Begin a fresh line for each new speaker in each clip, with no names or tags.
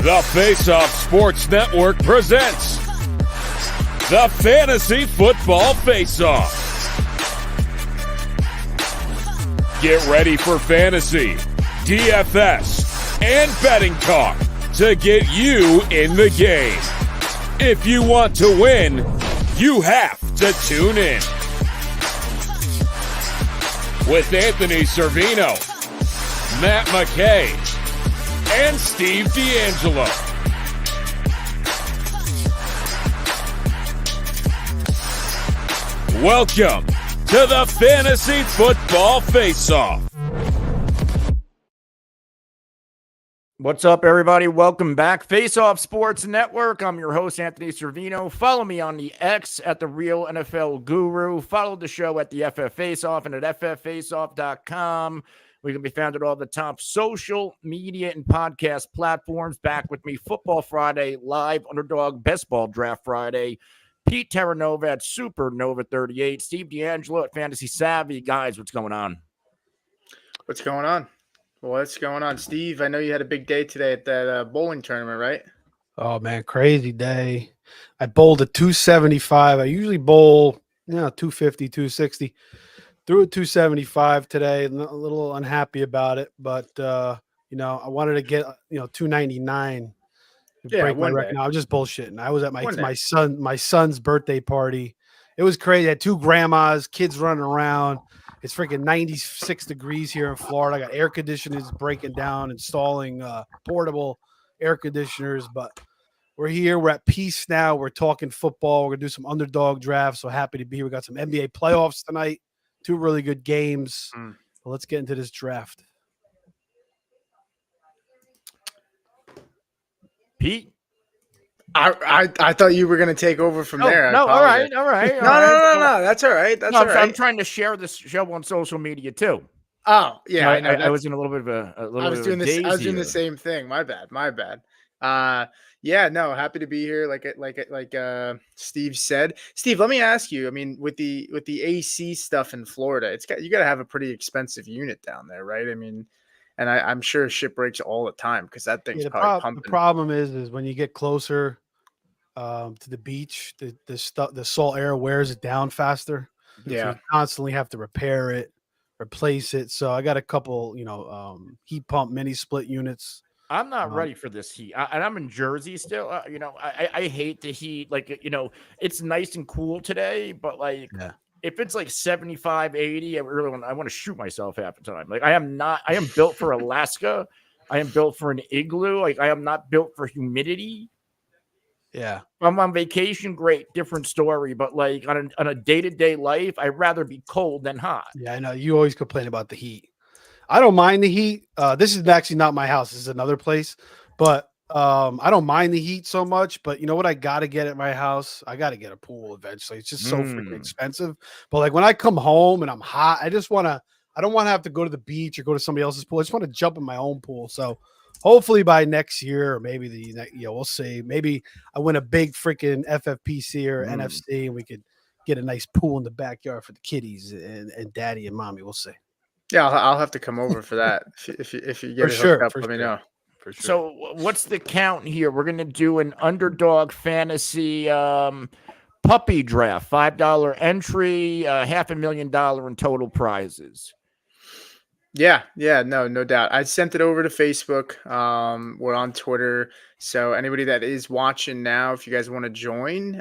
The Faceoff Sports Network presents the Fantasy Football Faceoff. Get ready for fantasy, DFS, and betting talk to get you in the game. If you want to win, you have to tune in. With Anthony Servino, Matt McKay, and Steve D'Angelo. Welcome to the Fantasy Football Face-Off.
What's up, everybody? Welcome back. Faceoff Sports Network. I'm your host, Anthony Servino. Follow me on the X at The Real NFL Guru. Follow the show at the FF Faceoff and at fffaceoff.com. We can be found at all the top social media and podcast platforms. Back with me, Football Friday, live Underdog Best Ball Draft Friday. Pete Terranova at Supernova 38. Steve D'Angelo at Fantasy Savvy. Guys, what's going on?
What's going on? What's going on, Steve? I know you had a big day today at that bowling tournament, right?
Oh, man, crazy day. I bowled a 275. I usually bowl, 250, 260. Threw a 275 today. A little unhappy about it, but I wanted to get 299 to break my record. No, I'm just bullshitting. I was at my son's birthday party. It was crazy. I had two grandmas, kids running around. It's freaking 96 degrees here in Florida. I got air conditioners breaking down, installing portable air conditioners, but we're here. We're at peace now. We're talking football. We're gonna do some underdog drafts. So happy to be here. We got some NBA playoffs tonight. Two really good games. So let's get into this draft.
Pete?
I thought you were going to take over from there.
No, all right.
No. That's all right. That's all right.
I'm trying to share this show on social media too.
Oh, yeah.
I was in a little bit of a
I was doing the same thing. My bad. Happy to be here. Like Steve said. Steve, let me ask you. I mean, with the AC stuff in Florida, you got to have a pretty expensive unit down there, right? I mean, and I'm sure shit breaks all the time because that thing's probably pumping.
The problem is when you get closer to the beach, the salt air wears it down faster.
Yeah,
so you constantly have to repair it, replace it. So I got a couple, heat pump mini split units.
I'm not ready for this heat. And I'm in Jersey still. I hate the heat. It's nice and cool today, but if it's like 75, 80, I want to shoot myself half the time. I am built for Alaska. I am built for an igloo. I am not built for humidity.
Yeah.
I'm on vacation, great, different story. But on a day-to-day life, I'd rather be cold than hot.
Yeah, I know. You always complain about the heat. I don't mind the heat. This is actually not my house. This is another place. But I don't mind the heat so much. But you know what I got to get at my house? I got to get a pool eventually. It's just so freaking expensive. But when I come home and I'm hot, I don't want to have to go to the beach or go to somebody else's pool. I just want to jump in my own pool. So hopefully by next year, or maybe we'll see. Maybe I win a big freaking FFPC or NFC and we could get a nice pool in the backyard for the kiddies and daddy and mommy. We'll see.
Yeah, I'll have to come over for that. If you get it hooked up, let me know.
For sure. So what's the count here? We're going to do an underdog fantasy puppy draft, $5 entry, $500,000 in total prizes.
Yeah, no doubt. I sent it over to Facebook. We're on Twitter. So anybody that is watching now, if you guys want to join,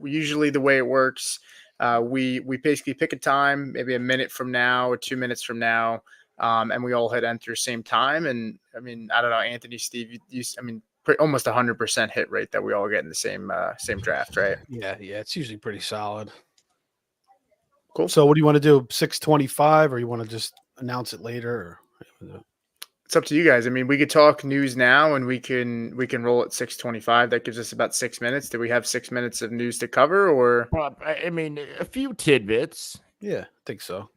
usually the way it works, we basically pick a time, maybe a minute from now or 2 minutes from now, and we all hit enter same time. And I mean, I don't know, Anthony, Steve, almost 100% hit rate that we all get in the same draft, right?
Yeah, it's usually pretty solid.
Cool.
So what do you want to do? 6:25, or you want to just announce it later?
It's up to you guys. I mean, we could talk news now, and we can roll at 6:25. That gives us about 6 minutes. Do we have 6 minutes of news to cover, or?
A few tidbits.
Yeah, I think so.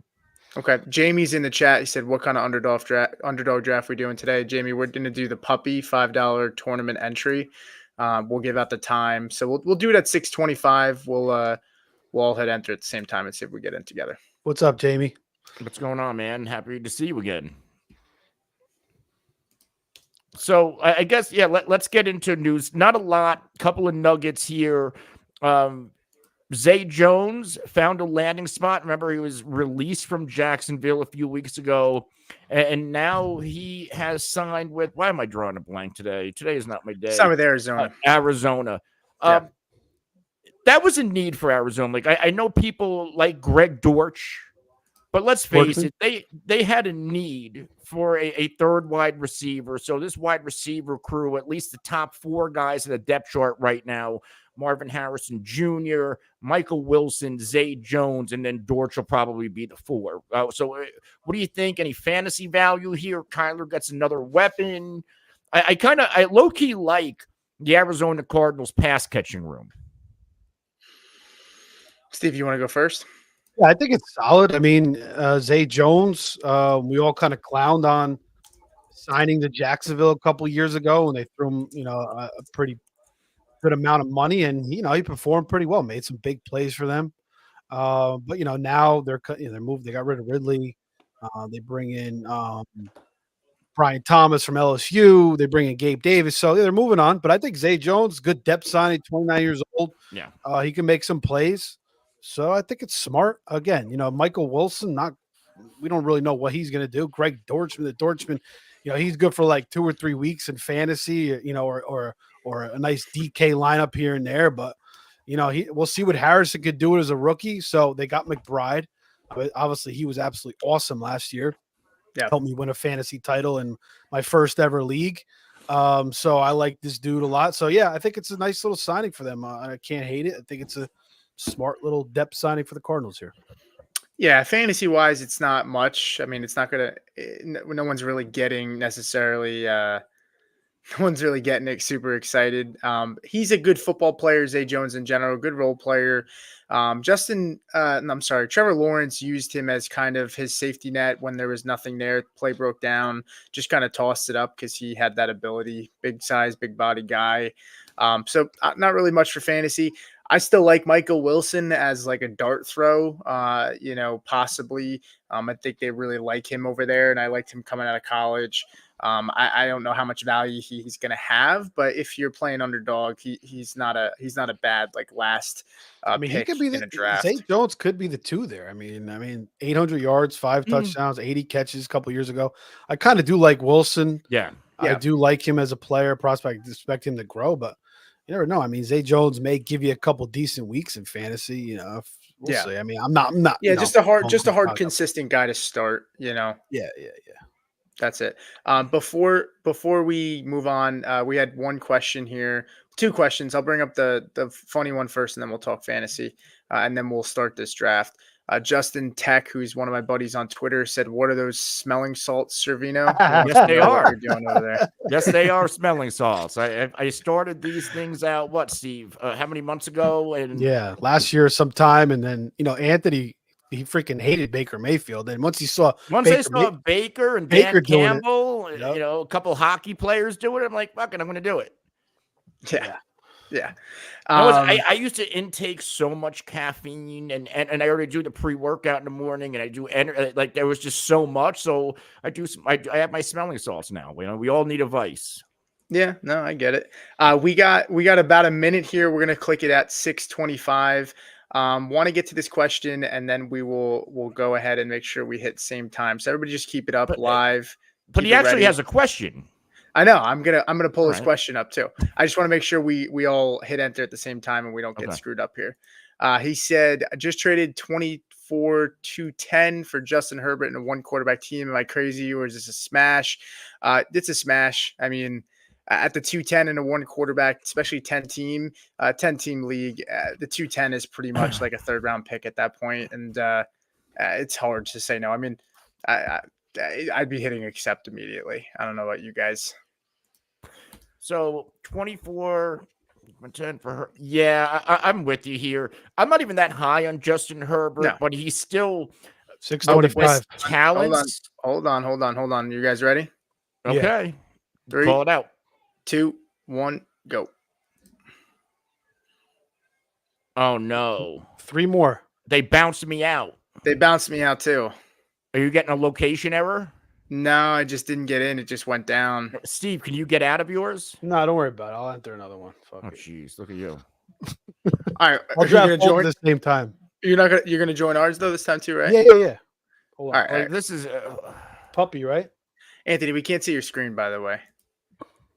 Okay. Jamie's in the chat. He said, "What kind of underdog draft we doing today?" Jamie, we're going to do the puppy $5 tournament entry. We'll give out the time, so we'll do it at 6:25. We'll all hit enter at the same time and see if we get in together.
What's up, Jamie?
What's going on, man? Happy to see you again. So I guess, yeah, let's get into news. Not a lot, couple of nuggets here. Zay Jones found a landing spot. Remember, he was released from Jacksonville a few weeks ago, and now he has signed with, why am I drawing a blank today? Today is not my day.
Sign with Arizona.
Arizona.
Yeah.
That was a need for Arizona. Like, I know people like Greg Dortch, but let's face it, they had a need for a third wide receiver. So this wide receiver crew, at least the top 4 guys in the depth chart right now, Marvin Harrison Jr., Michael Wilson, Zay Jones, and then Dortch will probably be the 4. So what do you think? Any fantasy value here? Kyler gets another weapon. I low-key like the Arizona Cardinals pass catching room.
Steve, you want to go first?
Yeah, I think it's solid. I mean, Zay Jones, we all kind of clowned on signing to Jacksonville a couple years ago when they threw him, a pretty good amount of money, and he performed pretty well, made some big plays for them. But now they're moved. They got rid of Ridley. They bring in Brian Thomas from LSU. They bring in Gabe Davis. So they're moving on. But I think Zay Jones, good depth signing, 29 years old.
Yeah,
he can make some plays. So I think it's smart. Again, Michael Wilson, we don't really know what he's going to do. Greg Dortchman, he's good for like 2 or 3 weeks in fantasy, or a nice DK lineup here and there. But, we'll see what Harrison could do as a rookie. So they got McBride. Obviously, he was absolutely awesome last year.
Yeah.
Helped me win a fantasy title in my first ever league. So I like this dude a lot. So, yeah, I think it's a nice little signing for them. I can't hate it. I think it's a smart little depth signing for the Cardinals here.
Yeah, fantasy wise, it's not much. I mean, it's not gonna. No one's really getting necessarily. No one's really getting it super excited. He's a good football player, Zay Jones in general, good role player. Trevor Lawrence used him as kind of his safety net when there was nothing there. Play broke down, just kind of tossed it up because he had that ability. Big size, big body guy. So not really much for fantasy. I still like Michael Wilson as like a dart throw, possibly. I think they really like him over there, and I liked him coming out of college. I don't know how much value he's going to have, but if you're playing underdog, he's not a bad like last.
He could be
in a draft.
Zay Jones could be the 2 there. I mean, 800 yards, 5 touchdowns, 80 catches a couple years ago. I kind of do like Wilson.
Yeah.
I do like him as a player prospect. Expect him to grow, but you never know. I mean, Zay Jones may give you a couple decent weeks in fantasy. We'll see. I mean, I'm not.
Yeah, just a hard, consistent guy to start.
Yeah.
That's it. Before we move on, we had one question here, 2 questions. I'll bring up the funny one first, and then we'll talk fantasy, and then we'll start this draft. Justin Tech, who's one of my buddies on Twitter, said, "What are those smelling salts, Servino?"
Yes, they are.
What you're doing over there.
Yes, they are smelling salts. I started these things out. What, Steve? How many months ago? And
last year sometime, and then Anthony. He freaking hated Baker Mayfield, and once I saw
Baker and Dan Campbell, a couple hockey players do it, I'm like, fuck it, I'm going to do it.
Yeah.
I used to intake so much caffeine, and I already do the pre-workout in the morning, and I do like there was just so much. So I have my smelling salts now. We all need a vice.
Yeah, no, I get it. We got about a minute here. We're gonna click it at 6:25. Want to get to this question, and then we'll go ahead and make sure we hit same time. So everybody just keep it up live.
But he actually has a question.
I know. I'm gonna pull this question up too. I just want to make sure we all hit enter at the same time and we don't get screwed up here. He said, "I just traded 24-210 for Justin Herbert in a 1 quarterback team. Am I crazy, or is this a smash?" It's a smash. I mean, at the 210 in a 1 quarterback, especially 10 team league, the 210 is pretty much like a 3rd round pick at that point, and it's hard to say no. I mean, I'd be hitting accept immediately. I don't know about you guys.
So 24-10 for her. Yeah, I'm with you here. I'm not even that high on Justin Herbert, but he's still
625
talents.
Hold on. You guys ready?
Okay.
3,
call it out.
2, 1, go.
Oh no.
3 more.
They bounced me out.
They bounced me out too.
Are you getting a location error?
No, I just didn't get in. It just went down.
Steve, can you get out of yours?
No, don't worry about it. I'll enter another one. Fuck
Oh,
it.
jeez, look at you.
All right,
I'll
are you
draft
gonna
both
join?
at the same time.
You're gonna join ours though this time too, right?
Yeah. Hold on.
All right.
This is
Puppy, right?
Anthony, we can't see your screen, by the way.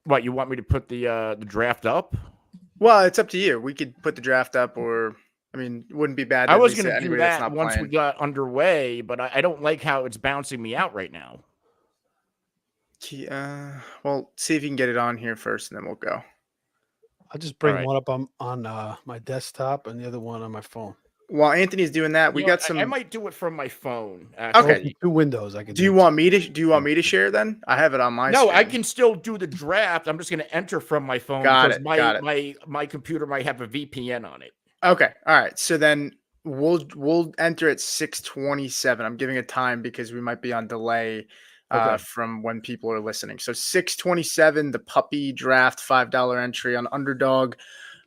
what you want me to put the draft up?
Well, it's up to you. We could put the draft up, or I mean, it wouldn't be bad. To
I
at
was
least
going to
anybody
do
that's
that
not
once we
playing.
got underway, but I don't like how it's bouncing me out right now.
Well, see if you can get it on here first, and then we'll go.
I'll just bring
right.
one up on my desktop and the other one on my phone.
While Anthony's doing that, we got some.
I might do it from my phone. Actually.
Okay.
Open 2 windows. I can.
Do you want me to share then? I have it on my.
No,
screen.
I can still do the draft. I'm just going to enter from my phone
Got
because
it.
my computer might have a VPN on it.
Okay. All right. So then we'll enter at 6:27. I'm giving a time because we might be on delay from when people are listening. So 6:27, the puppy draft $5 entry on Underdog.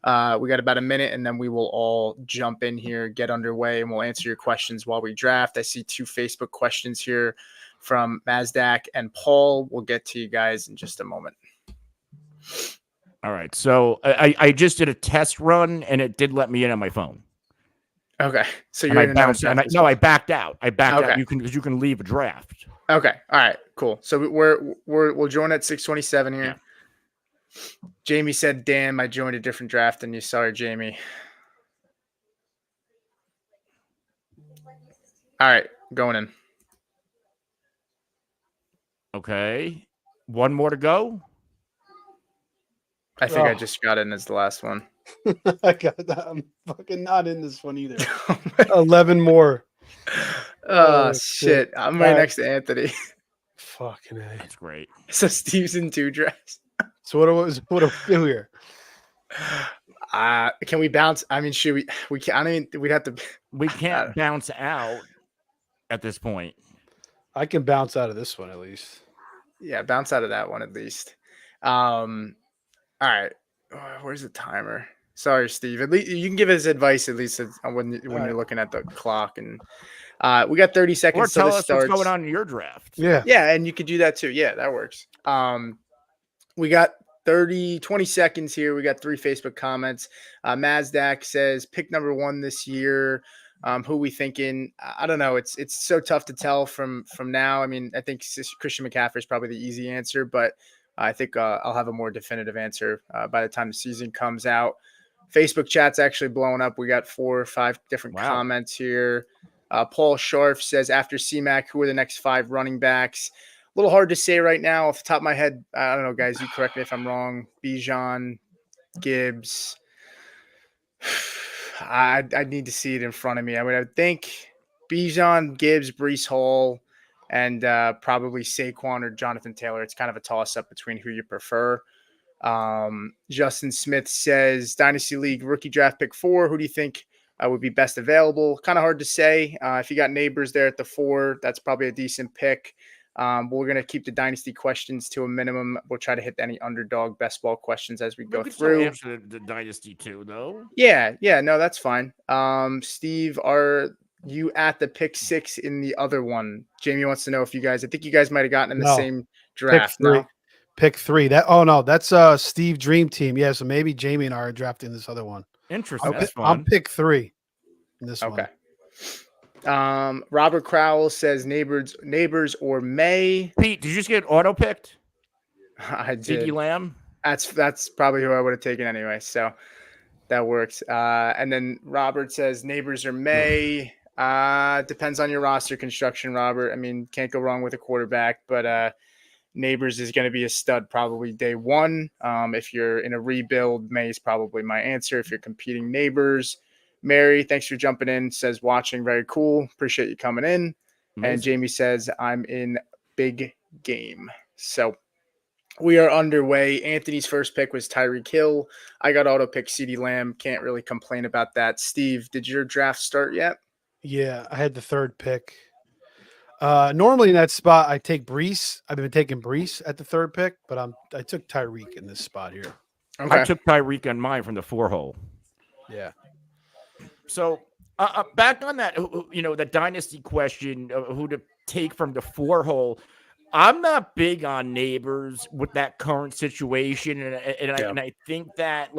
We got about a minute, and then we will all jump in here, get underway, and we'll answer your questions while we draft. I see 2 Facebook questions here from Mazdak and Paul. We'll get to you guys in just a moment.
All right. So I just did a test run, and it did let me in on my phone.
Okay. So
And
you're
I
in another
bounced. And
draft.
I backed out. I backed
Okay.
out. You can leave a draft.
Okay. All right. Cool. So we'll join at 6:27 here.
Yeah.
Jamie said, "Damn, I joined a different draft than you." Sorry, Jamie. All right, going in.
Okay. One more to go.
I think I just got in as the last one.
I'm fucking not in this one either. 11 more.
Oh shit! I'm right next to Anthony.
Fucking A.
That's great.
So Steve's in 2 drafts.
So what do we do here?
Can we bounce? I mean, should we? We can't. I mean, we'd have to.
We can't bounce out at this point.
I can bounce out of this one at least.
Yeah, bounce out of that one at least. All right. Where's the timer? Sorry, Steve. At least you can give us advice at least when you're looking at the clock. And we got 30 seconds.
Or tell us
starts.
what's going on in your draft.
Yeah, and you could do that too. Yeah, that works. We got 20 seconds here. We got 3 Facebook comments. Mazdak says, pick number 1 this year. Who we thinking? I don't know. It's so tough to tell from now. I mean, I think Christian McCaffrey is probably the easy answer, but I think I'll have a more definitive answer by the time the season comes out. Facebook chat's actually blowing up. We got 4 or 5 different comments here. Paul Scharf says, after CMAC, who are the next 5 running backs? A little hard to say right now off the top of my head. I don't know, guys. You correct me if I'm wrong. Bijan, Gibbs. I need to see it in front of me. I would think Bijan, Gibbs, Breece Hall, and probably Saquon or Jonathan Taylor. It's kind of a toss-up between who you prefer. Justin Smith says, Dynasty League rookie draft pick 4. Who do you think would be best available? Kind of hard to say. If you got Neighbors there at the 4, that's probably a decent pick. We're going to keep the Dynasty questions to a minimum. We'll try to hit any Underdog Best Ball questions as we go through.
Answer the Dynasty too, though.
Yeah, no, that's fine. Steve, are you at the pick 6 in the other one? Jamie wants to know if I think you guys might have gotten in the same draft.
Pick 3. That's Steve Dream Team. Yeah, so maybe Jamie and I are drafting this other one.
Interesting.
I'm pick 3 in this one.
Okay. Robert Crowell says neighbors or May.
Pete, did you just get auto picked?
I did.
CeeDee Lamb.
That's probably who I would have taken anyway. So that works. And then Robert says neighbors or May. Depends on your roster construction, Robert. I mean, can't go wrong with a quarterback, but Neighbors is going to be a stud probably day 1. If you're in a rebuild, May is probably my answer. If you're competing, Neighbors. Mary, thanks for jumping in, says watching, very cool. Appreciate you coming in. Amazing. And Jamie says, I'm in big game. So we are underway. Anthony's first pick was Tyreek Hill. I got auto pick CeeDee Lamb. Can't really complain about that. Steve, did your draft start yet?
Yeah, I had the 3rd pick. Normally in that spot, I take Breece. I've been taking Breece at the 3rd pick, but I took Tyreek in this spot here.
Okay. I took Tyreek on mine from the 4 hole.
Yeah.
So back on that, that dynasty question, who to take from the 4 hole. I'm not big on Neighbors with that current situation, and I think that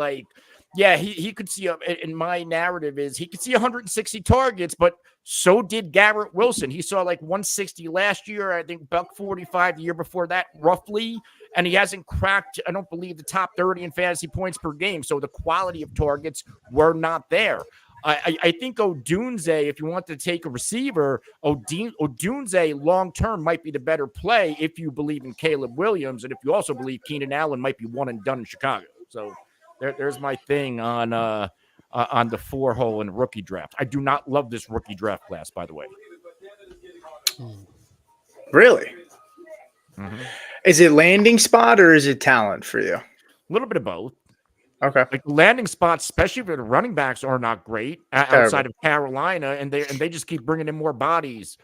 he could see. And my narrative is he could see 160 targets, but so did Garrett Wilson. He saw like 160 last year. I think buck 45 the year before that, roughly. And he hasn't cracked, I don't believe, the top 30 in fantasy points per game. So the quality of targets were not there. I think Odunze, if you want to take a receiver, Odunze long-term might be the better play if you believe in Caleb Williams and if you also believe Keenan Allen might be one and done in Chicago. So there's my thing on the 4-hole in rookie draft. I do not love this rookie draft class, by the way.
Really?
Mm-hmm.
Is it landing spot or is it talent for you?
A little bit of both.
Okay.
Like landing spots, especially if the running backs are not great outside of Carolina, and they just keep bringing in more bodies.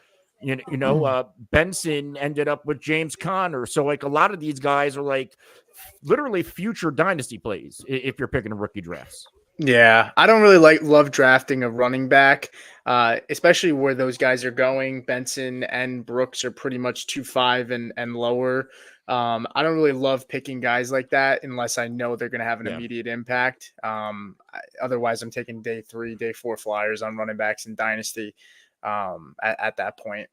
Benson ended up with James Conner. So like a lot of these guys are like literally future dynasty plays if you're picking a rookie drafts.
Yeah, I don't really love drafting a running back, especially where those guys are going. Benson and Brooks are pretty much 2.5 and lower. I don't really love picking guys like that unless I know they're going to have an immediate impact. Otherwise, I'm taking day 3, day 4 flyers on running backs in Dynasty at that point.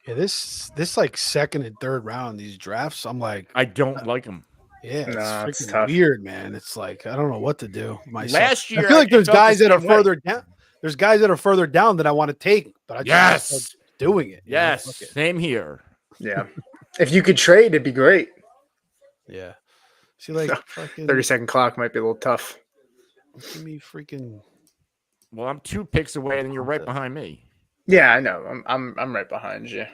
Yeah, this like second and third round, these drafts, I'm like,
I don't like them.
Yeah, it's freaking
tough.
weird, man. It's like I don't know what to do.
Last year,
I feel like there's guys that are further down. There's guys that are further down that I want to take, but I just doing it.
Yes, same here.
Yeah, if you could trade, it'd be great.
Yeah, see, like
30-second clock might be a little tough.
Give me freaking.
Well, I'm 2 picks away, and you're right behind me.
Yeah, I know. I'm right behind you.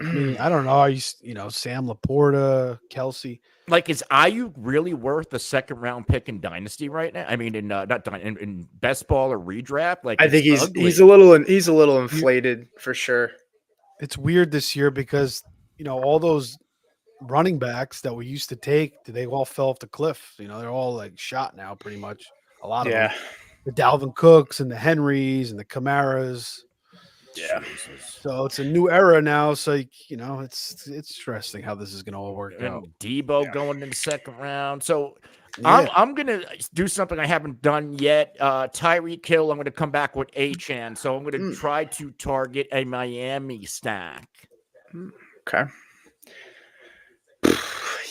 I mean, I don't know. Sam Laporta, Kelsey.
Like, is Ayuk really worth a second-round pick in Dynasty right now? I mean, in best ball or redraft. Like,
I think he's a little inflated for sure.
It's weird this year because all those running backs that we used to take, they all fell off the cliff. They're all like shot now, pretty much. A lot of them. The Dalvin Cooks and the Henrys and the Camaras.
Yeah.
So it's a new era now. So it's interesting how this is going to all work out.
Debo going in the second round. So I'm going to do something I haven't done yet. Tyreek Hill, I'm going to come back with Achane. So I'm going to try to target a Miami stack.
Okay.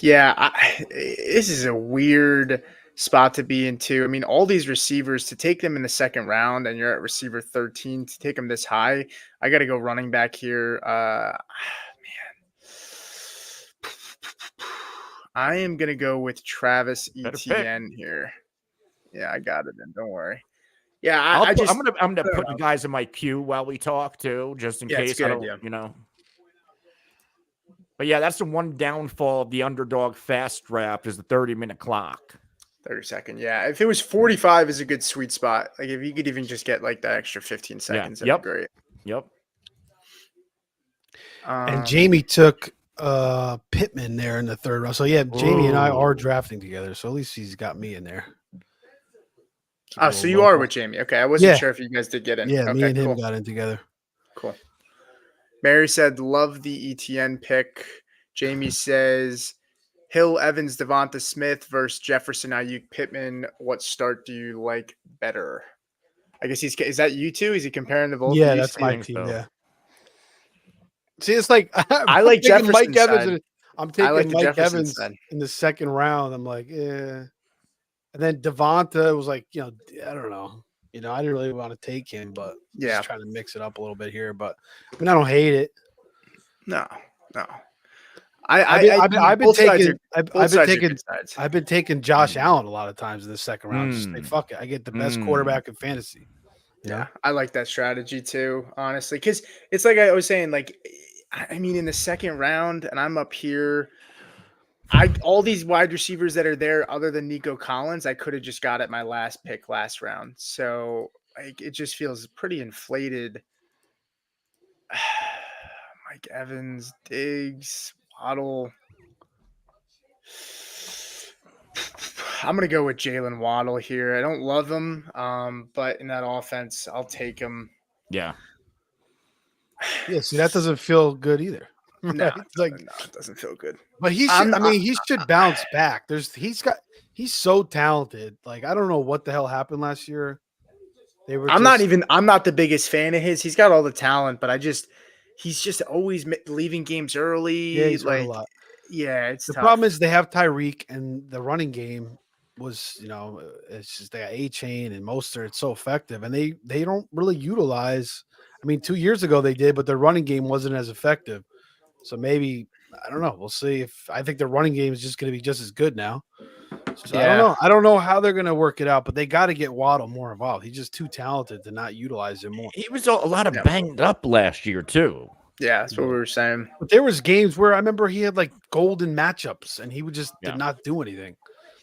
Yeah, this is a weird spot to be into. I mean, all these receivers, to take them in the second round and you're at receiver 13, to take them this high, I got to go running back here. Man, I am going to go with Travis Etienne here. Yeah, I got it then. Don't worry. Yeah, I'm gonna
put the guys in my queue while we talk too, just in case I don't, But yeah, that's the one downfall of the Underdog Fast Draft is the 30-minute clock.
30-second. Yeah. If it was 45 is a good sweet spot. Like if you could even just get like that extra 15 seconds, that'd be great.
Yep.
And Jamie took Pittman there in the third round. So yeah, Jamie and I are drafting together. So at least he's got me in there.
So you are with Jamie. Okay. I wasn't sure if you guys did get in.
Yeah,
okay,
me and him got in together.
Cool. Mary said, love the ETN pick. Jamie says, Hill, Evans, Devonta Smith versus Jefferson, Ayuk, Pittman. What start do you like better? I guess is that you two? Is he comparing the both?
Yeah, that's my team. Yeah. See, it's like
I like Jefferson.
Mike Evans. I'm taking
like
Mike Evans in the second round. I'm like, yeah. And then Devonta was like, I don't know. I didn't really want to take him, but just trying to mix it up a little bit here. But I mean, I don't hate it.
No.
I've been taking Josh Allen a lot of times in the second round. Just say, fuck it. I get the best quarterback in fantasy.
Yeah, I like that strategy too, honestly, because it's like I was saying, like, I mean, in the second round, and I'm up here. All these wide receivers that are there, other than Nico Collins, I could have just got at my last pick last round. So like, it just feels pretty inflated. Mike Evans, Diggs, Waddle. I'm going to go with Jalen Waddle here. I don't love him, but in that offense, I'll take him.
Yeah.
Yeah, see, that doesn't feel good either.
No,
Right? It's like,
no, it doesn't feel good.
but he should. I mean, he should bounce back. He's so talented. Like, I don't know what the hell happened last year.
I'm not the biggest fan of his. He's got all the talent, but he's just always leaving games early.
Yeah, he's hurt a
like,
lot.
yeah, it's
The
tough.
problem is they have Tyreek, and the running game was, it's just they got A-Chain and Mostert. It's so effective, and they don't really utilize. I mean, 2 years ago they did, but their running game wasn't as effective. So maybe I don't know. We'll see. If I think their running game is just going to be just as good now. So
Yeah.
I don't know. I don't know how they're going to work it out, but they got to get Waddle more involved. He's just too talented to not utilize him more.
He was a lot of banged up last year too.
Yeah, that's what we were saying.
But there was games where I remember he had like golden matchups, and he would just did not do anything,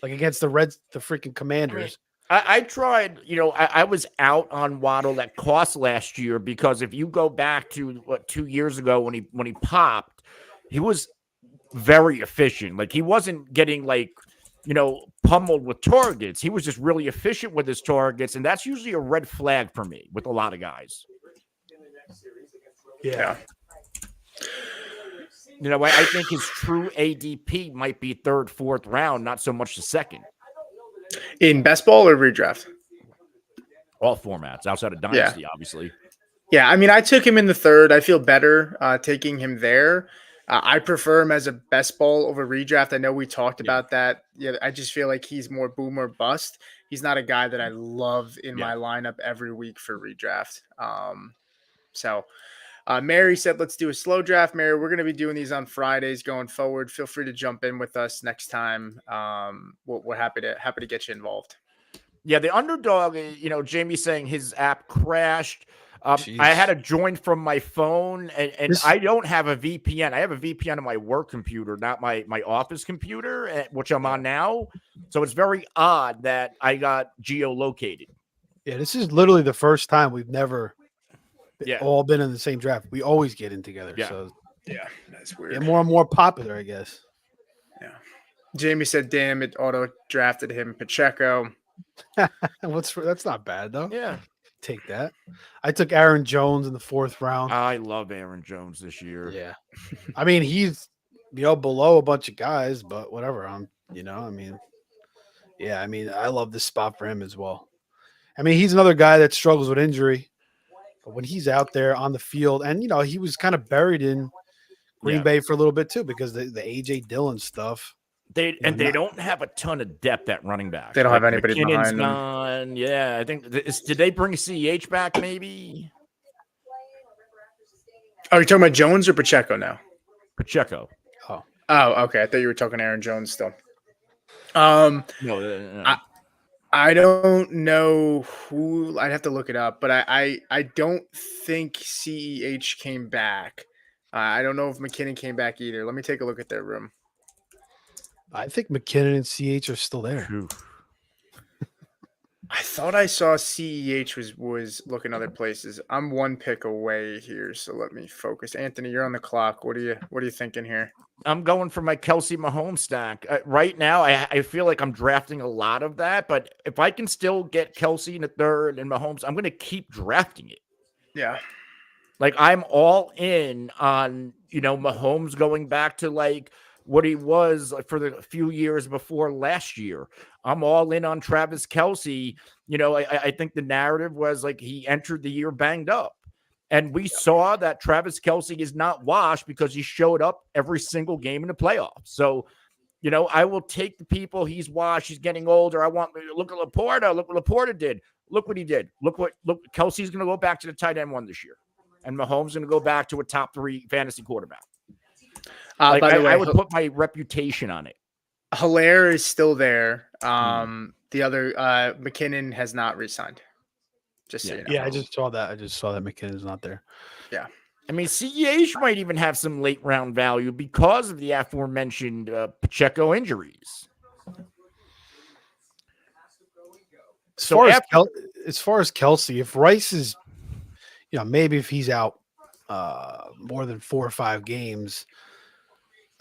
like against the freaking Commanders.
I tried, I was out on Waddle at cost last year because if you go back to 2 years ago when he popped, he was very efficient. Like he wasn't getting pummeled with targets. He was just really efficient with his targets, and that's usually a red flag for me with a lot of guys.
Yeah.
I think his true ADP might be third, fourth round, not so much the second.
In best ball or redraft?
All formats, outside of Dynasty, obviously.
Yeah, I mean, I took him in the third. I feel better taking him there. I prefer him as a best ball over redraft. I know we talked about that. Yeah, I just feel like he's more boom or bust. He's not a guy that I love in my lineup every week for redraft. Mary said, let's do a slow draft. Mary, we're going to be doing these on Fridays going forward. Feel free to jump in with us next time. We're happy to get you involved.
Yeah, the Underdog, Jamie saying his app crashed. I had to join from my phone, and I don't have a VPN. I have a VPN on my work computer, not my office computer, which I'm on now. So it's very odd that I got geolocated.
Yeah, this is literally the first time we've never all been in the same draft. We always get in together.
Yeah.
So
Yeah, that's weird.
And more and more popular, I guess.
Yeah. Jamie said, damn, it auto drafted him Pacheco.
That's not bad though.
Yeah.
Take that. I took Aaron Jones in the 4th round.
I love Aaron Jones this year.
Yeah. I mean, he's below a bunch of guys, but whatever. I love this spot for him as well. I mean, he's another guy that struggles with injury. But when he's out there on the field, and he was kind of buried in Green Bay for a little bit too, because the AJ Dillon stuff.
They don't have a ton of depth at running back.
They don't have anybody
McKinnon's
behind
gone.
them.
Yeah, I think did they bring CH back? Maybe.
Are you talking about Jones or Pacheco now?
Pacheco.
Oh, okay. I thought you were talking Aaron Jones still.
No.
I don't know who. I'd have to look it up, but I don't think CEH came back. I don't know if McKinnon came back either. Let me take a look at their room.
I think McKinnon and CH are still there.
I thought I saw CEH was looking other places. I'm one pick away here, so let me focus. Anthony, you're on the clock. What are you thinking here?
I'm going for my Kelsey Mahomes stack. Right now, I feel like I'm drafting a lot of that, but if I can still get Kelsey in the third and Mahomes, I'm going to keep drafting it.
Yeah.
Like, I'm all in on, Mahomes going back to, like, what he was for the few years before last year. I'm all in on Travis Kelsey. I think the narrative was, like, he entered the year banged up. And we saw that Travis Kelsey is not washed because he showed up every single game in the playoffs. So, I will take the people he's washed. He's getting older. I want look at Laporta. Look what Laporta did. Look what he did. Look, Kelsey's going to go back to the tight end one this year. And Mahomes going to go back to a top 3 fantasy quarterback.
By the way,
I would put my reputation on it.
Hilaire is still there. The other McKinnon has not re-signed. Just so you know.
Yeah, I just saw that McKinnon's not there.
Yeah.
I mean, CEH might even have some late round value because of the aforementioned Pacheco injuries.
As far as Kelsey, if Rice is, maybe if he's out more than 4 or 5 games,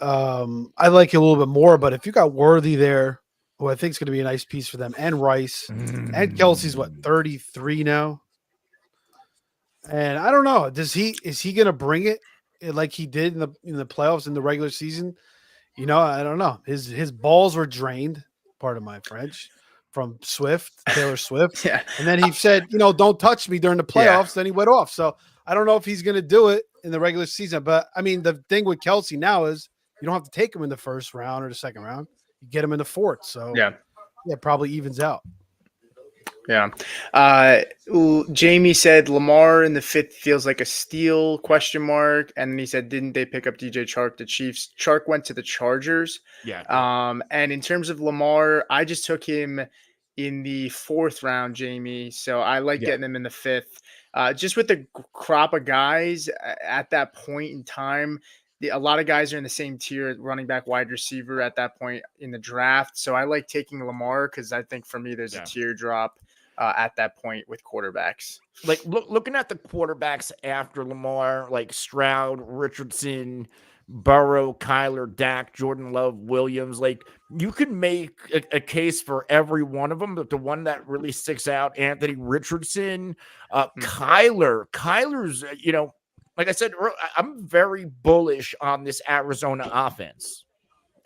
I like it a little bit more. But if you got Worthy there, who I think is going to be a nice piece for them, and Rice, and Kelsey's 33 now. And I don't know, is he going to bring it like he did in the playoffs in the regular season? I don't know. His balls were drained, pardon my French, from Taylor Swift.
Yeah.
And then he said, don't touch me during the playoffs. Then he went off. So I don't know if he's going to do it in the regular season. But I mean, the thing with Kelsey now is you don't have to take him in the first round or the second round. You get him in the fourth. So yeah, it probably evens out.
Yeah. Jamie said Lamar in the fifth feels like a steal, ? And then he said, didn't they pick up DJ Chark, the Chiefs? Chark went to the Chargers.
Yeah.
And in terms of Lamar, I just took him in the fourth round, Jamie. So I like getting him in the fifth. Just with the crop of guys at that point in time, a lot of guys are in the same tier, running back, wide receiver at that point in the draft. So I like taking Lamar because I think for me there's a teardrop at that point with quarterbacks.
Like looking at the quarterbacks after Lamar, like Stroud, Richardson, Burrow, Kyler, Dak, Jordan Love, Williams, like you can make a case for every one of them, but the one that really sticks out, Anthony Richardson, Kyler's, like I said, I'm very bullish on this Arizona offense.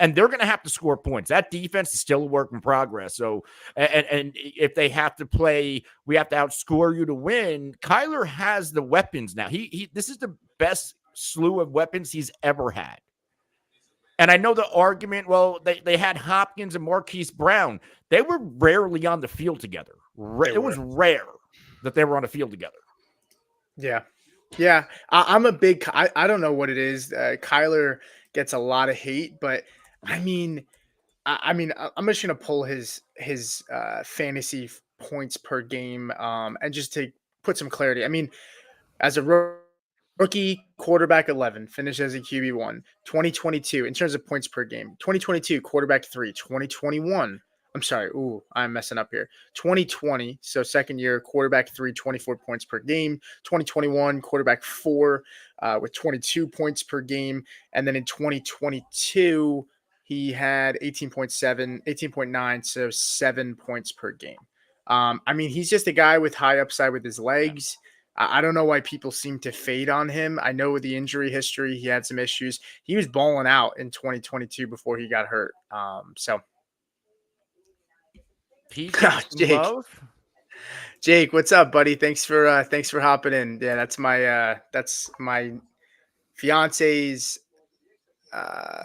And they're going to have to score points. That defense is still a work in progress. So, and if they have to play, we have to outscore you to win. Kyler has the weapons now. This is the best slew of weapons he's ever had. And I know the argument, well, they had Hopkins and Marquise Brown. They were rarely on the field together. It was rare that they were on the field together.
Yeah. Yeah. I'm a big, I don't know what it is. Kyler gets a lot of hate, but I'm just gonna pull his fantasy points per game, and just to put some clarity. I mean, as a rookie quarterback 11, finished as a QB1. 2022 in terms of points per game. 2022 quarterback 3. 2021. I'm sorry. I'm messing up here. 2020, so second year quarterback 3, 24 points per game. 2021 quarterback 4, with 22 points per game, and then in 2022. He had 18.9, so 7 points per game. He's just a guy with high upside with his legs. I don't know why people seem to fade on him. I know with the injury history, he had some issues. He was balling out in 2022 before he got hurt. Jake, what's up, buddy? Thanks for hopping in. Yeah, that's my fiance's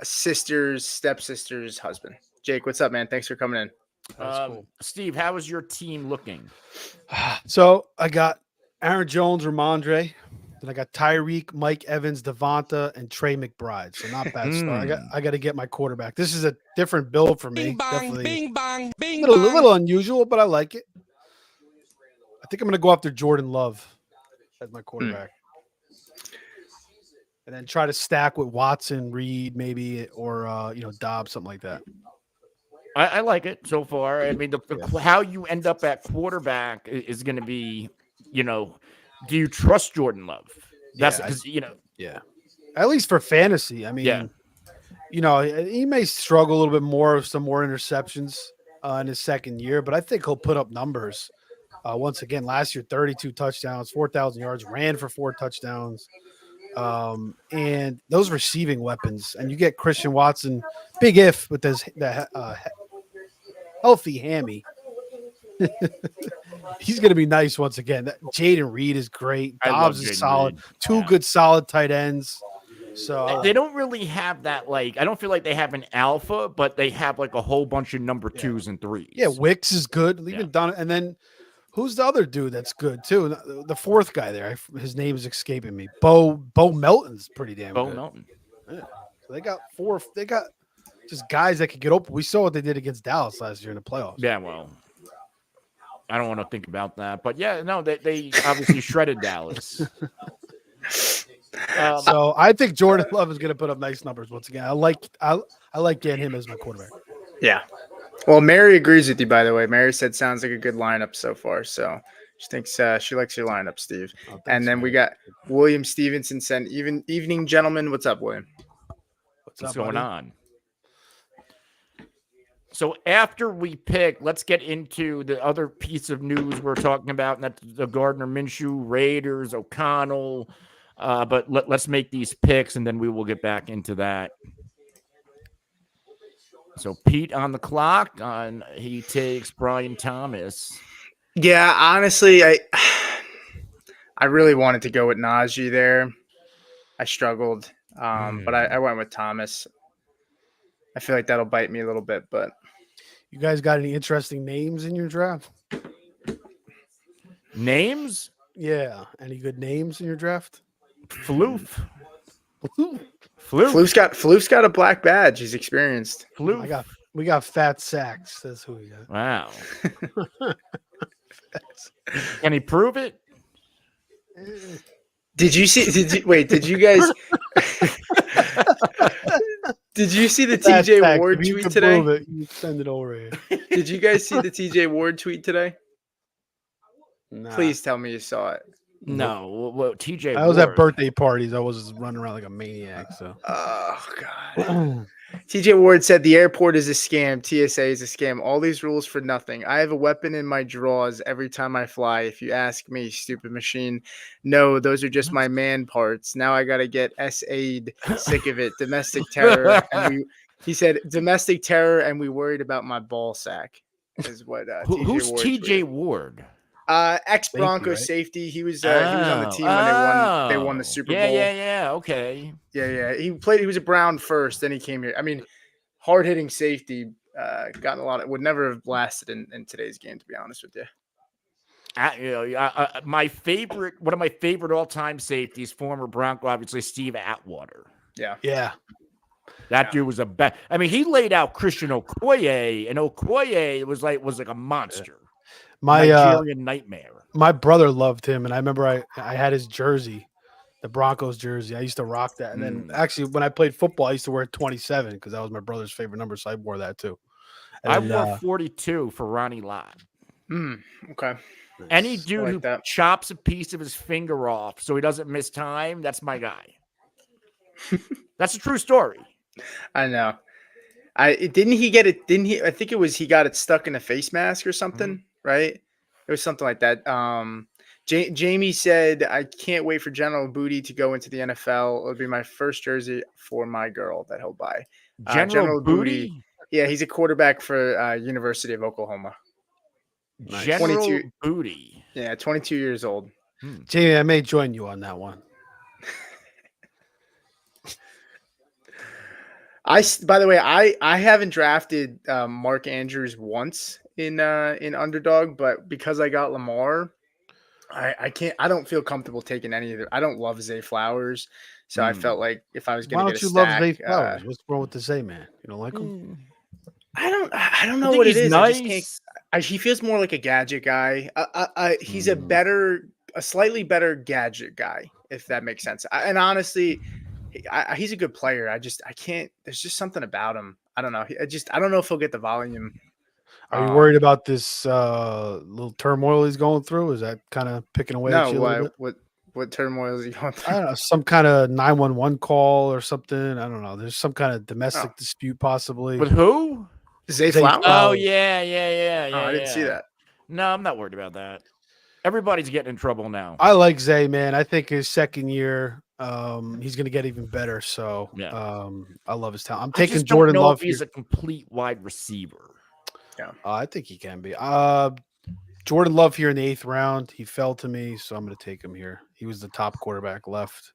stepsister's husband. Jake, what's up, man? Thanks for coming in.
Cool. Steve, how is your team looking?
So I got Aaron Jones, Ramondre. Then I got Tyreek, Mike Evans, Devonta, and Trey McBride. So not bad start. I got to get my quarterback. This is a different build for me. Definitely a little unusual, but I like it. I think I'm going to go after Jordan Love as my quarterback. And then try to stack with Watson, Reed, maybe, or Dobbs, something like that.
I like it so far. I mean, how you end up at quarterback is going to be, do you trust Jordan Love? That's because
at least for fantasy. I mean, he may struggle a little bit more with some more interceptions in his second year, but I think he'll put up numbers. Once again, last year, 32 touchdowns, 4,000 yards, ran for 4 touchdowns. And those receiving weapons, and you get Christian Watson, big if with the healthy hammy. He's going to be nice once again. Jaden Reed is great. Dobbs is solid. Two good solid tight ends. So
they don't really have that. Like, I don't feel like they have an alpha, but they have like a whole bunch of number 2s and 3s.
Yeah, Wicks is good. Even Don, and then who's the other dude that's good too? The fourth guy there, his name is escaping me. Bo Melton's pretty damn good. Bo
Melton.
Yeah. So they got 4. They got just guys that could get open. We saw what they did against Dallas last year in the playoffs.
Yeah, well, I don't want to think about that, but yeah, no, they obviously shredded Dallas.
So I think Jordan Love is going to put up nice numbers once again. I like getting him as my quarterback.
Yeah. Well, Mary agrees with you, by the way. Mary said sounds like a good lineup so far. So she thinks she likes your lineup, Steve. Oh, and then we got William Stevenson sent evening, gentlemen. What's up, William?
What's going on? So after we pick, let's get into the other piece of news we're talking about, and that's the Gardner Minshew, Raiders, O'Connell. But let's make these picks, and then we will get back into that. So Pete on the clock. He takes Brian Thomas.
Yeah, honestly, I really wanted to go with Najee there. I struggled, but I went with Thomas. I feel like that'll bite me a little bit, but
You guys got any interesting names in your draft?
Names?
Yeah. Any good names in your draft?
Floof.
Floof's got a black badge. He's experienced.
Floof.
We got Fat Sacks. That's who we got.
Wow. Can he prove it?
Did you guys did you see the TJ Ward tweet today?
You send it over here.
Did you guys see the TJ Ward tweet today?
Nah.
Please tell me you saw it.
No. Well, TJ
I was
Ward.
at birthday parties. I was running around like a maniac. So.
Oh God. TJ Ward said the airport is a scam. TSA is a scam. All these rules for nothing. I have a weapon in my drawers every time I fly. If you ask me, stupid machine. No, those are just my man parts. Now I got to get SA'd. Sick of it. Domestic terror. He said domestic terror, and we worried about my ball sack. Is what
who's TJ Ward?
Ex Broncos
right?
safety. He was on the team when they won the Super Bowl.
Yeah. Okay.
Yeah. He was a Brown first, then he came here. I mean, hard hitting safety. Gotten a lot of would never have lasted in today's game, to be honest with you.
My favorite, one of my favorite all-time safeties, former Bronco, obviously Steve Atwater.
Yeah.
That dude was I mean, he laid out Christian Okoye, and Okoye was like a monster.
My
Nigerian nightmare.
My brother loved him, and I remember I had his jersey, the Broncos jersey. I used to rock that. And then actually, when I played football, I used to wear 27 because that was my brother's favorite number, so I wore that too. And
I wore 42 for Ronnie Lott.
Okay.
Any dude who
that.
chops a piece of his finger off so he doesn't miss time, that's my guy. That's a true story.
I know. I think it was he got it stuck in a face mask or something, right? It was something like that. Jamie said, I can't wait for General Booty to go into the NFL. It'll be my first jersey for my girl that he'll buy.
General Booty?
Yeah, he's a quarterback for University of Oklahoma.
Nice. General
22,
Booty.
Yeah, 22 years old.
Jamie, I may join you on that one.
By the way, I haven't drafted Mark Andrews once in Underdog, but because I got Lamar, I don't feel comfortable taking any of it. I don't love Zay Flowers, so I felt like if I was going to get a stack,
love Zay Flowers? What's wrong with the Zay man? You don't like him?
I don't know what it is.
Nice.
I just can't. He feels more like a gadget guy. He's a slightly better gadget guy, if that makes sense. And honestly, he's a good player. I can't. There's just something about him. I don't know. I don't know if he'll get the volume.
Are you worried about this little turmoil he's going through? Is that kind of picking away at you a little bit?
What turmoil is he going through?
I don't know, some kind of 911 call or something. I don't know. There's some kind of domestic dispute possibly.
With who?
Zay Flowers.
Oh, yeah.
I didn't see that.
No, I'm not worried about that. Everybody's getting in trouble now.
I like Zay, man. I think his second year, he's going to get even better. So, I love his talent. I'm taking Jordan Love.
He's a complete wide receiver.
Yeah,
I think he can be. Jordan Love here in the 8th round. He fell to me, so I'm going to take him here. He was the top quarterback left.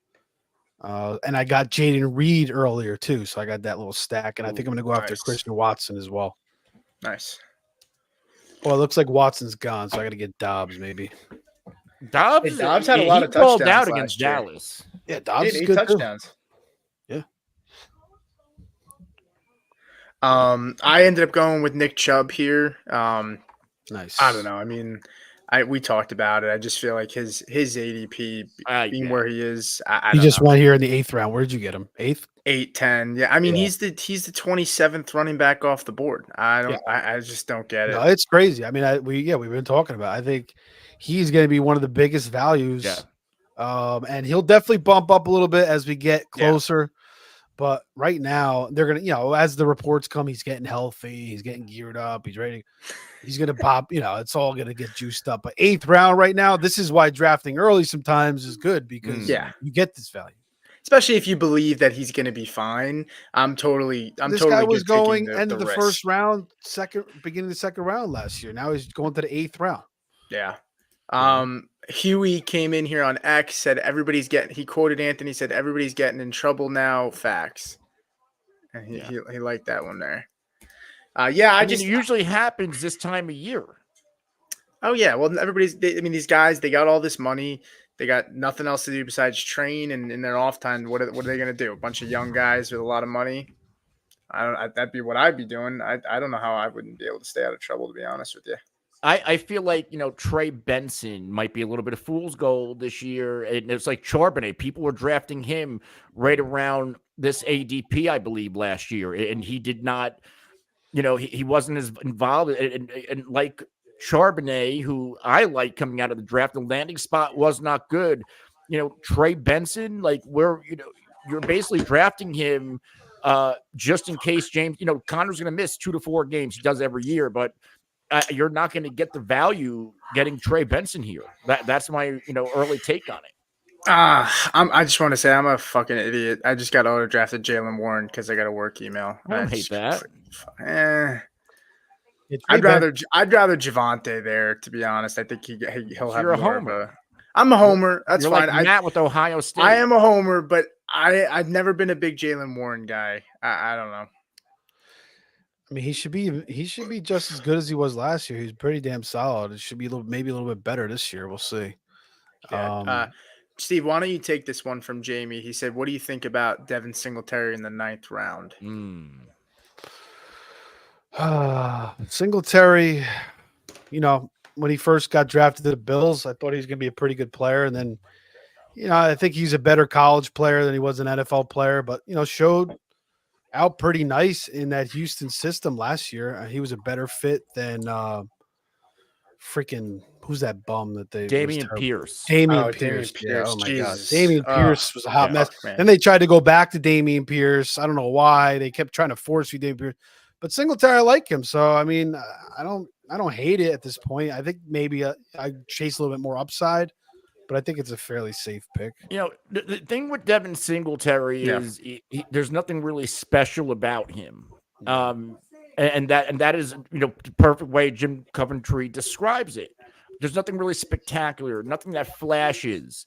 And I got Jaden Reed earlier too, so I got that little stack. And I think I'm going to go after Christian Watson as well.
Nice.
Well, it looks like Watson's gone, so I got to get Dobbs maybe.
Dobbs
had a lot of touchdowns
out against Dallas.
Yeah, Dobbs is
8
good
touchdowns.
Too.
Yeah. I ended up going with Nick Chubb here.
Nice.
I don't know. I mean, we talked about it. I just feel like his ADP being where he is. I
he just went here in the 8th round. Where did you get him? 8th?
8-10. Yeah. I mean, he's the 27th running back off the board. I just don't get it.
No, it's crazy. I mean, we've been talking about it. I think he's going to be one of the biggest values. Yeah. And he'll definitely bump up a little bit as we get closer. But right now, they're going to, as the reports come, he's getting healthy. He's getting geared up. He's ready. He's going to pop. It's all going to get juiced up. But 8th round right now, this is why drafting early sometimes is good because you get this value.
Especially if you believe that he's going to be fine. This
guy was going
end
of the first round, beginning of the second round last year. Now he's going to the 8th round.
Yeah. Huey came in here on X, said he quoted Anthony, said everybody's getting in trouble now. Facts. And he liked that one there. I mean,
it usually happens this time of year.
Oh yeah. Well, these guys, they got all this money. They got nothing else to do besides train, and in their off time, what are they going to do? A bunch of young guys with a lot of money. That'd be what I'd be doing. I don't know how I wouldn't be able to stay out of trouble, to be honest with you.
I feel like, Trey Benson might be a little bit of fool's gold this year. And it's like Charbonnet. People were drafting him right around this ADP, I believe, last year. And he did not, he wasn't as involved. And like Charbonnet, who I like coming out of the draft, the landing spot was not good. Trey Benson, like you're basically drafting him just in case James, Connor's going to miss 2 to 4 games. He does every year, but you're not going to get the value getting Trey Benson here. That's my early take on it.
I just want to say I'm a fucking idiot. I just got auto drafted Jalen Warren because I got a work email.
I hate that.
I'd rather Javonte there, to be honest. I think he'll have
you're
more
a homer.
of a. I'm a homer. That's
you're
fine.
Like Matt with Ohio State.
I am a homer, but I've never been a big Jalen Warren guy. I don't know.
I mean, he should be just as good as he was last year. He's pretty damn solid. It should be maybe a little bit better this year. We'll see.
Yeah. Steve, why don't you take this one from Jamie? He said, "What do you think about Devin Singletary in the 9th round?"
Singletary, when he first got drafted to the Bills, I thought he was going to be a pretty good player, and then, I think he's a better college player than he was an NFL player, but showed out pretty nice in that Houston system last year. He was a better fit than freaking who's that bum that they
Dameon Pierce.
Dameon Pierce. Yeah, oh my
Jesus.
God. Dameon Pierce was a hot mess.
Man.
Then they tried to go back to Dameon Pierce. I don't know why. They kept trying to force feed Dameon Pierce. But Singletary, I like him. So I mean, I don't hate it at this point. I think maybe I chase a little bit more upside, but I think it's a fairly safe pick.
The thing with Devin Singletary is there's nothing really special about him. And that is, the perfect way Jim Coventry describes it. There's nothing really spectacular, nothing that flashes.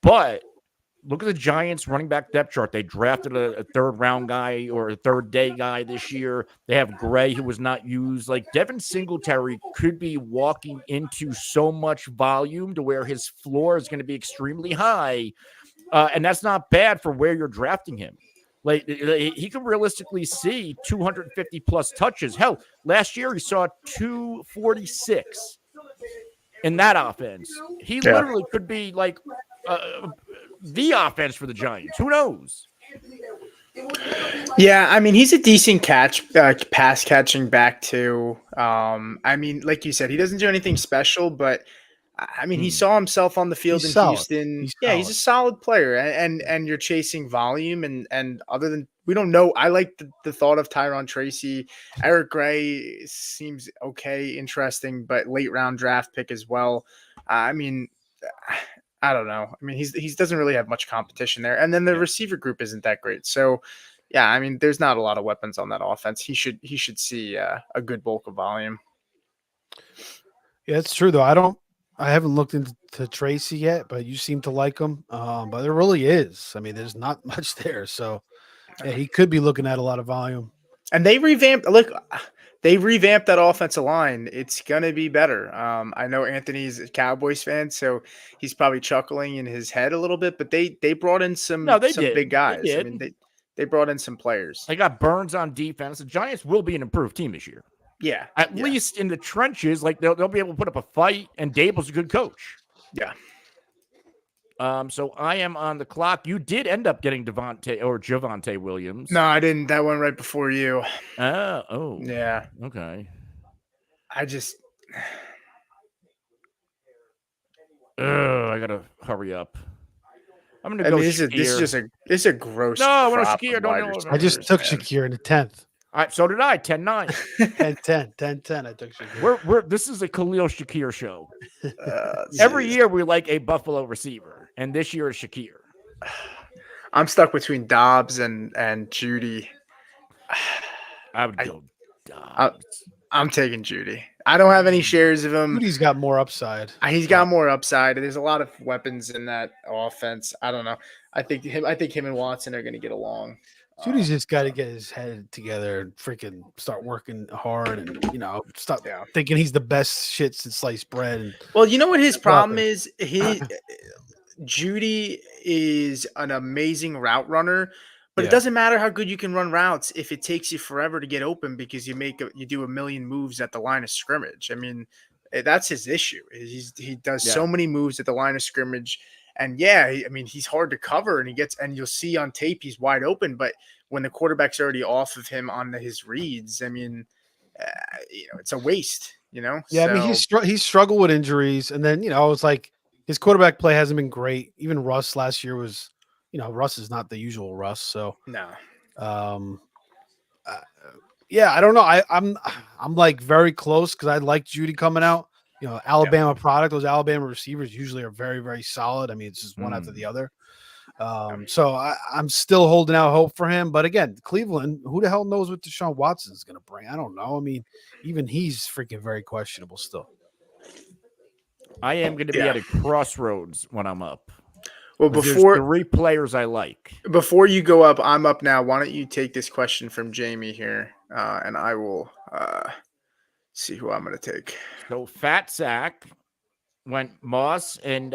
But look at the Giants running back depth chart. They drafted a 3rd round guy or a 3rd day guy this year. They have Gray, who was not used. Like Devin Singletary could be walking into so much volume to where his floor is going to be extremely high. And that's not bad for where you're drafting him. Like he could realistically see 250 plus touches. Hell, last year he saw 246 in that offense. He literally could be like the offense for the Giants. Who knows?
Yeah, I mean, he's a decent pass catching back too. I mean, like you said, he doesn't do anything special, but I mean, he saw himself on the field in Houston. He's a solid player, and you're chasing volume, and other than we don't know. I like the thought of Tyron Tracy. Eric Gray seems okay, interesting, but late round draft pick as well. I mean, I don't know. I mean, he doesn't really have much competition there, and then the receiver group isn't that great. So, yeah, I mean, there's not a lot of weapons on that offense. He should see a good bulk of volume.
Yeah, it's true though. I haven't looked into Tracy yet, but you seem to like him. But there really is. I mean, there's not much there. So yeah, he could be looking at a lot of volume.
And they revamped that offensive line. It's going to be better. I know Anthony's a Cowboys fan, so he's probably chuckling in his head a little bit, but they brought in some big guys. I mean, they brought in some players.
They got Burns on defense. The Giants will be an improved team this year.
Yeah.
At least in the trenches, like they'll be able to put up a fight, and Dable's a good coach.
Yeah.
So I am on the clock. You did end up getting Javonte Williams.
No, I didn't. That one right before you.
Oh.
Yeah.
Okay.
I just
I gotta hurry up. I'm going to go Shakir.
This is a gross.
No,
crop
Shakir.
of
Don't
wide
know.
I just
receivers,
took
man.
Shakir in the 10th.
All right, so did I. 10-9.
10-10. 10-10. I took Shakir.
This is a Khalil Shakir show. Every year we like a Buffalo receiver, and this year is Shakir.
I'm stuck between Dobbs and Judy.
I would go Dobbs.
I'm taking Judy. I don't have any shares of him.
Judy's got more upside.
He's got more upside. There's a lot of weapons in that offense. I don't know. I think him and Watson are going to get along.
Judy's just got to get his head together and freaking start working hard and, stop thinking he's the best shit since sliced bread. And
well, you know what his problem is? Judy is an amazing route runner, but it doesn't matter how good you can run routes if it takes you forever to get open because you do a million moves at the line of scrimmage. I mean, that's his issue. He does so many moves at the line of scrimmage. And he's hard to cover, and you'll see on tape he's wide open. But when the quarterback's already off of him on his reads, it's a waste.
Yeah, so, I mean he's struggled with injuries, and then it's like his quarterback play hasn't been great. Even Russ last year was, Russ is not the usual Russ. So
no,
I don't know. I'm like very close because I like Judy coming out. Alabama product. Those Alabama receivers usually are very, very solid. I mean, it's just one after the other. So I'm still holding out hope for him. But again, Cleveland, who the hell knows what Deshaun Watson is going to bring? I don't know. I mean, even he's freaking very questionable still.
I am going to be at a crossroads when I'm up.
Well,
there's 3 players I like.
Before you go up, I'm up now. Why don't you take this question from Jamie here, and I will see who I'm going to take.
So Fat Sack went Moss and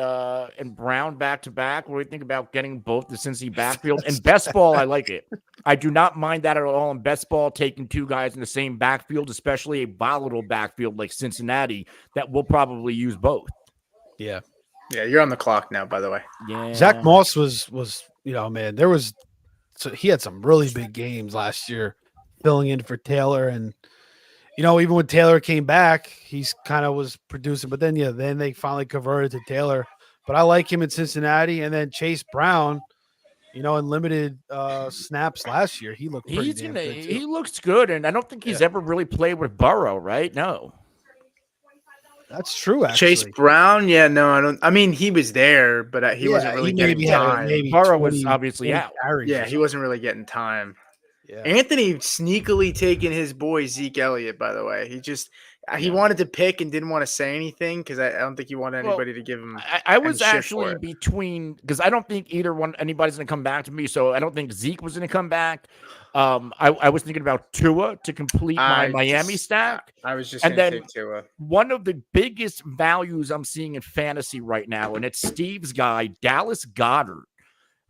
Brown back to back. What do you think about getting both the Cincy backfield? And best ball, I like it. I do not mind that at all in best ball, taking 2 guys in the same backfield, especially a volatile backfield like Cincinnati that will probably use both.
Yeah.
Yeah, you're on the clock now, by the way.
Yeah.
Zach Moss was man, he had some really big games last year filling in for Taylor, and even when Taylor came back, he's kind of was producing, but then they finally converted to Taylor. But I like him in Cincinnati, and then Chase Brown, in limited snaps last year, he looked pretty damn good too.
He looks good, and I don't think he's ever really played with Burrow, right? No.
That's true, actually.
Chase Brown, I don't. I mean, he was there, but he wasn't really getting time.
Burrow was obviously out.
He wasn't really getting time.
Yeah.
Anthony sneakily taking his boy Zeke Elliott, by the way. He wanted to pick and didn't want to say anything because I don't think he wanted anybody to give him.
I was actually between, because I don't think anybody's going to come back to me, so I don't think Zeke was going to come back. I was thinking about Tua to complete my Miami stack.
I was just going to take Tua.
One of the biggest values I'm seeing in fantasy right now, and it's Steve's guy, Dallas Goedert.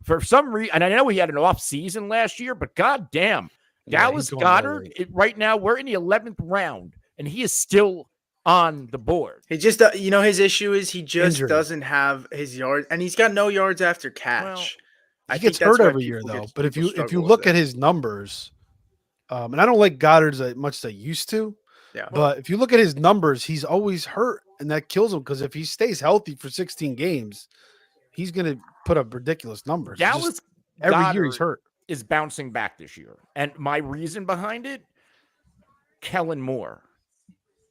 For some reason, and I know he had an off season last year, but goddamn, Dallas Goedert, right now we're in the 11th round, and he is still on the board.
He just, his issue is he just doesn't have his yards, and he's got no yards after catch.
He gets hurt every year, though. But if you look at his numbers, and I don't like Goddard as much as I used to, but if you look at his numbers, he's always hurt, and that kills him because if he stays healthy for 16 games, he's going to put up ridiculous numbers.
Dallas
every year he's hurt.
Is bouncing back this year, and my reason behind it, Kellen Moore.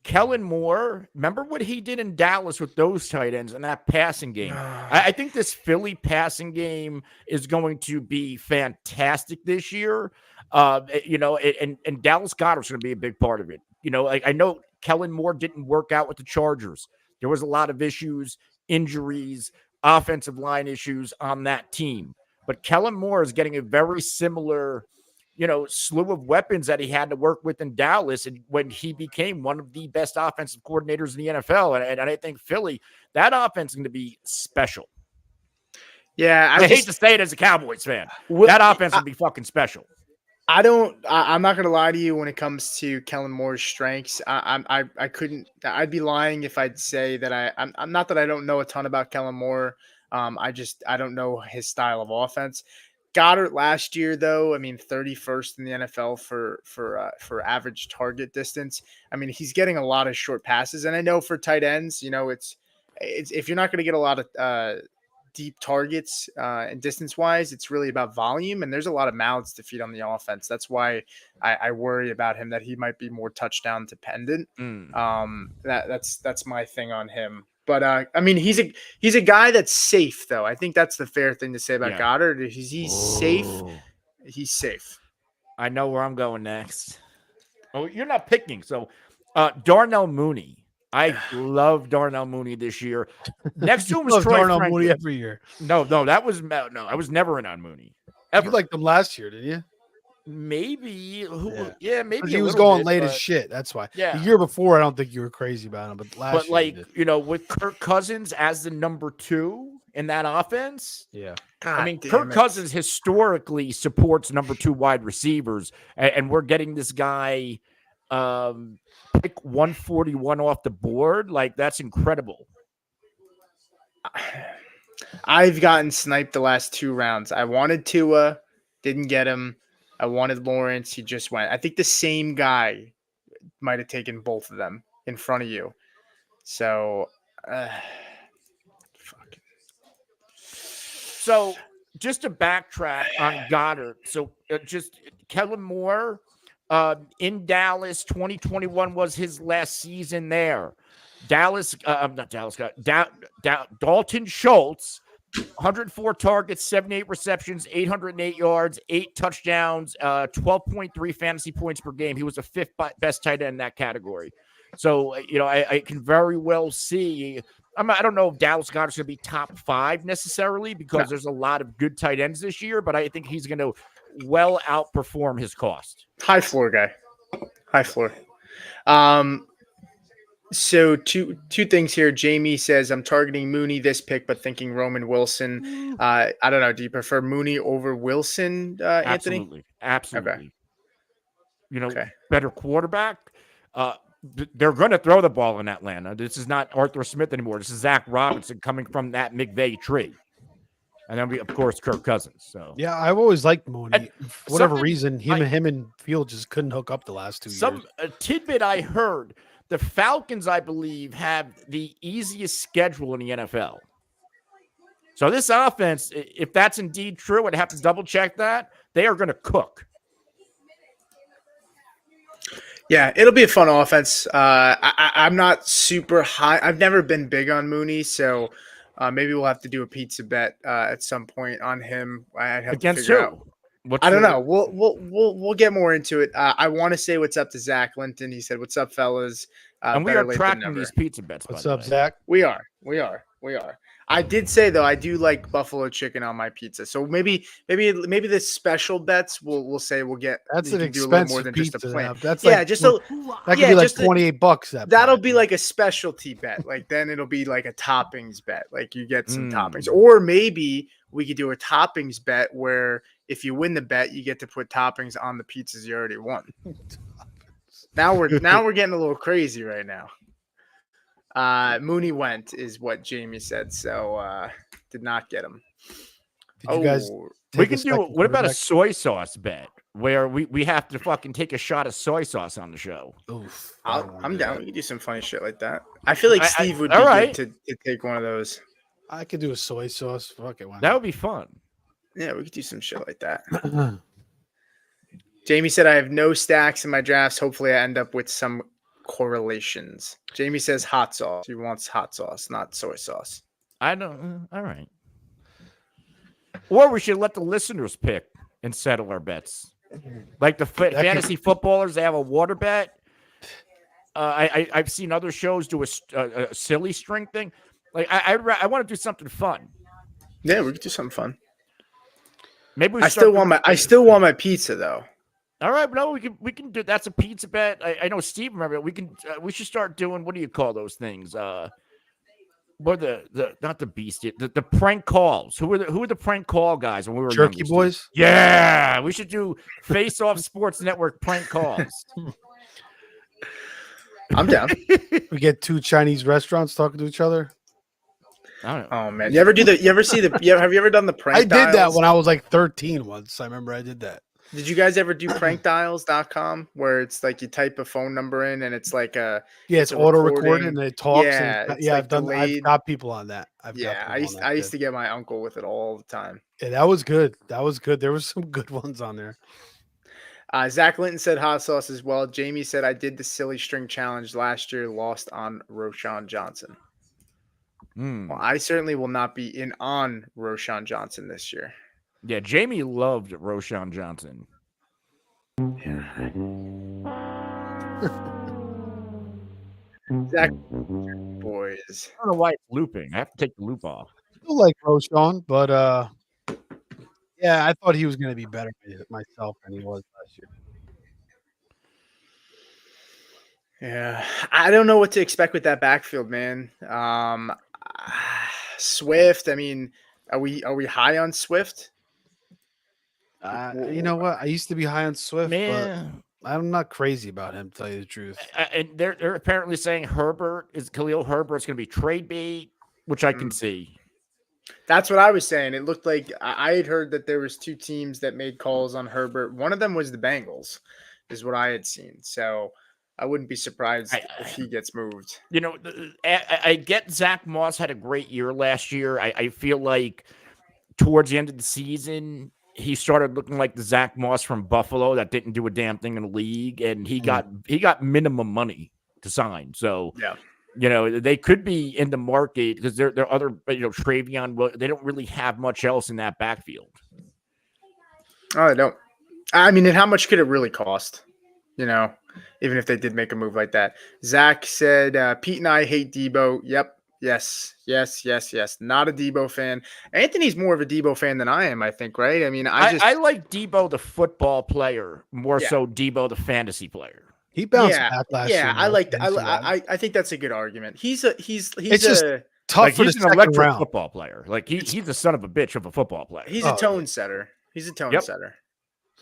Remember what he did in Dallas with those tight ends and that passing game? I think this Philly passing game is going to be fantastic this year. And Dallas Goedert's going to be a big part of it. I know Kellen Moore didn't work out with the Chargers. There was a lot of issues, injuries, offensive line issues on that team. But Kellen Moore is getting a very similar slew of weapons that he had to work with in Dallas, and when he became one of the best offensive coordinators in the NFL. And I think Philly, that offense is going to be special.
Yeah,
I hate to say it as a Cowboys fan. That offense will be fucking special.
I'm not going to lie to you when it comes to Kellen Moore's strengths. I'd be lying if I'd say that I'm not that I don't know a ton about Kellen Moore. I don't know his style of offense. Goddard last year, though, 31st in the NFL for average target distance. He's getting a lot of short passes, and I know for tight ends, it's if you're not going to get a lot of deep targets and distance-wise. It's really about volume, and there's a lot of mouths to feed on the offense. That's why I worry about him, that he might be more touchdown dependent. That's my thing on him. But I mean, he's a guy that's safe, though. I think that's the fair thing to say about Goedert. He's safe. He's safe.
I know where I'm going next. Oh, you're not picking. So, Darnell Mooney. I love Darnell Mooney this year. Next to him was Troy
Darnell
Franklin.
Mooney every year.
No, I was never in on Mooney. Ever.
You liked him last year, didn't you?
Maybe. Maybe
he was going late as shit. That's why.
Yeah.
The year before, I don't think you were crazy about him, but last year,
with Kirk Cousins as the number 2 in that offense.
Yeah.
Kirk Cousins historically supports number 2 wide receivers, and we're getting this guy pick 141 off the board. Like, that's incredible.
I've gotten sniped the last 2 rounds. I wanted Tua, didn't get him. I wanted Lawrence. He just went. I think the same guy might have taken both of them in front of you. So,
So, just to backtrack on Goddard. So, just Kellen Moore in Dallas, 2021 was his last season there. Dalton Schultz, 104 targets, 78 receptions, 808 yards, 8 touchdowns, 12.3 fantasy points per game. He was the 5th best tight end in that category. So, I can very well see. I don't know if Dallas Goedert's going to be top 5 necessarily, because there's a lot of good tight ends this year, but I think he's going to well outperform his cost.
High floor guy. High floor. So two things here. Jamie says, I'm targeting Mooney this pick, but thinking Roman Wilson. I don't know. Do you prefer Mooney over Wilson, Anthony?
Absolutely.
Okay.
Better quarterback. They're going to throw the ball in Atlanta. This is not Arthur Smith anymore. This is Zach Robinson coming from that McVay tree. And then, of course, Kirk Cousins. So
yeah, I've always liked Mooney. For whatever reason, him and Field just couldn't hook up the last 2 years.
A tidbit I heard, the Falcons, I believe, have the easiest schedule in the NFL. So this offense, if that's indeed true, I'd have to double check that. They are going to cook.
Yeah, it'll be a fun offense. I'm not super high. I've never been big on Mooney, so maybe we'll have to do a pizza bet at some point on him. I'd have
Against
to figure
who?
out. I don't know. We'll get more into it. I want to say what's up to Zach Linton. He said, "What's up, fellas?"
And we are tracking these pizza bets.
What's up, Zach?
We are. I did say though, I do like buffalo chicken on my pizza. So maybe the special bets we'll say we'll get.
That's an
expensive
expensive
more than
pizza.
just a plain.
That's
yeah,
like,
just a
that could be like $28.
That'll be like a specialty bet. Like then it'll be like a toppings bet. Like you get some toppings, or maybe we could do a toppings bet where if you win the bet, you get to put toppings on the pizzas you already won. Now we're getting a little crazy right now. Mooney went is what Jamie said, so did not get him.
Did you guys?
We can do. What about a soy sauce bet where we have to fucking take a shot of soy sauce on the show?
Oof,
I'm down. We can do some funny shit like that. I feel like Steve would be good to take one of those.
I could do a soy sauce. Fuck it,
that would be fun.
Yeah, we could do some shit like that. Jamie said, I have no stacks in my drafts. Hopefully I end up with some correlations. Jamie says hot sauce. He wants hot sauce, not soy sauce.
I don't. All right. Or we should let the listeners pick and settle our bets. Like the fantasy footballers, they have a water bet. I've seen other shows do a silly string thing. Like I want to do something fun.
Yeah, we could do something fun.
Maybe
I still want my pizza though.
All right, no, we can do that's a pizza bet. I know Steve remember we should start doing, what do you call those things? What the not the beast, the prank calls. Who were the prank call guys when we were
Jerky Boys?
Steve? Yeah, we should do Faceoff Sports Network prank calls.
I'm down.
We get 2 Chinese restaurants talking to each other.
I don't know.
Oh man, have you ever done the prank?
I did that when I was like 13 once. I remember I did that.
Did you guys ever do prankdials.com where it's like you type a phone number in and it's like
it's
a
auto
recording.
recorded and it talks.
Yeah,
And,
it's like
I've
delayed.
got people on that.
Yeah, I used to get my uncle with it all the time.
Yeah, that was good. There was some good ones on there.
Zach Linton said hot sauce as well. Jamie said I did the silly string challenge last year, lost on Roshan Johnson. Well, I certainly will not be in on Roshan Johnson this year.
Yeah, Jamie loved Roshan Johnson.
Zach, boys.
I don't know why it's looping. I have to take the loop off.
Still like Roshan, but yeah, I thought he was going to be better myself than he was last year.
Yeah, I don't know what to expect with that backfield, man. Swift. I mean, are we high on Swift?
You know what? I used to be high on Swift,
Man,
but I'm not crazy about him, to tell you the truth.
And they're apparently saying Khalil Herbert's going to be trade bait, which I can see.
That's what I was saying. It looked like I had heard that there was 2 teams that made calls on Herbert. One of them was the Bengals, is what I had seen. So I wouldn't be surprised if he gets moved.
You know, I get Zach Moss had a great year last year. I feel like towards the end of the season, he started looking like the Zach Moss from Buffalo that didn't do a damn thing in the league, and he got minimum money to sign. So
yeah.
You know, they could be in the market because they're other, Travion, they don't really have much else in that backfield.
Oh, they don't. I mean, and how much could it really cost? You know, even if they did make a move like that. Zach said, Pete and I hate Debo. Yep. Yes. Not a Debo fan. Anthony's more of a Debo fan than I am, I think, right? I mean, I
like Debo, the football player, more so Debo, the fantasy player.
He bounced back last year.
Yeah, I like that. I think that's a good argument. He's
just tough for
he's
the
an electric
round.
football player. Like he's the son of a bitch of a football player.
He's a tone setter. He's a tone setter.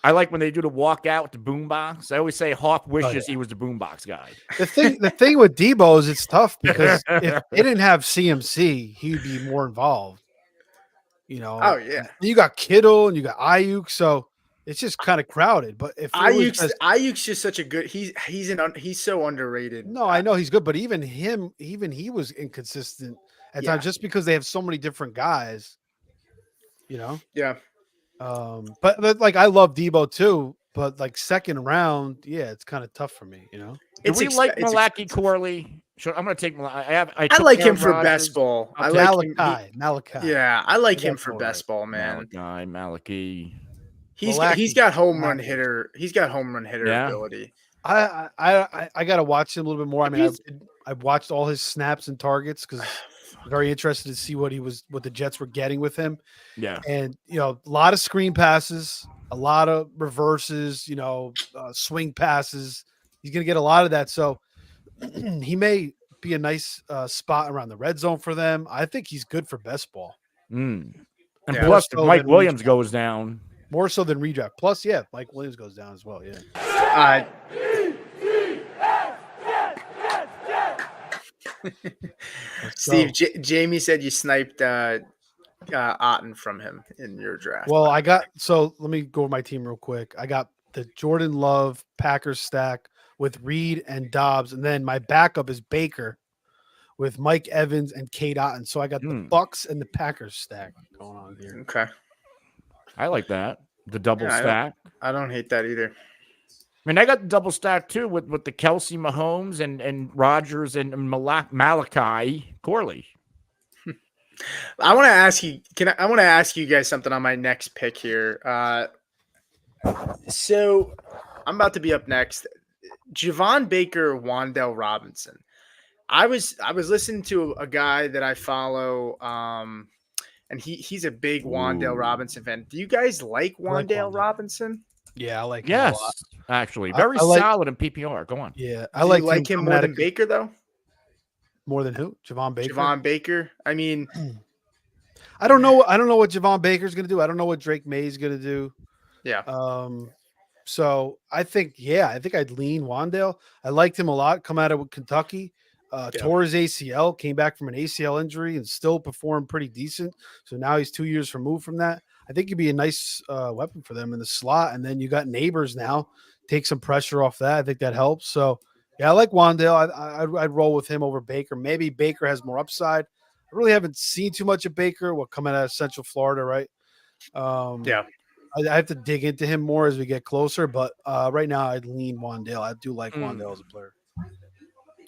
I like when they do the walkout with the boombox. I always say Hawk wishes he was the boombox guy.
The thing with Debo is it's tough because if they didn't have CMC, he'd be more involved. You know.
Oh yeah.
You got Kittle and you got Ayuk, so it's just kind of crowded. But if
Ayuk's just such a good. He's so underrated.
No, I know he's good, but even he was inconsistent at times just because they have so many different guys. You know.
Yeah.
But like I love Debo too, but like second round, it's kind of tough for me. You know.
Do we like Malachi Corley? Sure, I'm going to take Malachi.
I like him for best ball. I like
Malachi.
Yeah, I like him for best ball, man.
Malachi.
He's got home run hitter. He's got home run hitter ability.
I got to watch him a little bit more. I mean, I watched all his snaps and targets because I'm very interested to see what the Jets were getting with him.
Yeah,
and a lot of screen passes, a lot of reverses, swing passes. He's going to get a lot of that. So he may be a nice spot around the red zone for them. I think he's good for best ball.
And plus, if Mike Williams goes down.
More so than redraft. Plus, Mike Williams goes down as well. Yeah.
Steve, Jamie said you sniped Otten from him in your draft.
Well, let me go with my team real quick. I got the Jordan Love Packers stack with Reed and Dobbs, and then my backup is Baker with Mike Evans and Kate Otten. So I got the Bucks and the Packers stack going on here.
Okay.
I like that. The double stack.
I don't hate that either.
I mean, I got the double stack too with the Kelsey Mahomes and Rodgers and Malachi Corley.
I want to ask you. I want to ask you guys something on my next pick here. So I'm about to be up next. Javon Baker, Wan'Dale Robinson. I was listening to a guy that I follow. And he's a big Wan'Dale Robinson fan. Do you guys like Wan'Dale Robinson?
Yeah, I like him
a lot. Actually. Very solid in PPR. Go on.
Yeah.
I like him more than Baker, though?
More than who? Javon Baker?
Javon Baker. I mean,
I don't know what Javon Baker's going to do. I don't know what Drake May's going to do.
Yeah.
So I think I'd lean Wan'Dale. I liked him a lot. Come out of Kentucky. Tore his ACL, came back from an ACL injury and still performed pretty decent. So now he's 2 years removed from that. I think he'd be a nice weapon for them in the slot. And then you got Neighbors now. Take some pressure off that. I think that helps. So, yeah, I like Wandale. I'd roll with him over Baker. Maybe Baker has more upside. I really haven't seen too much of Baker. Coming out of Central Florida, right?
Yeah.
I have to dig into him more as we get closer. But right now, I'd lean Wandale. I do like Wandale as a player.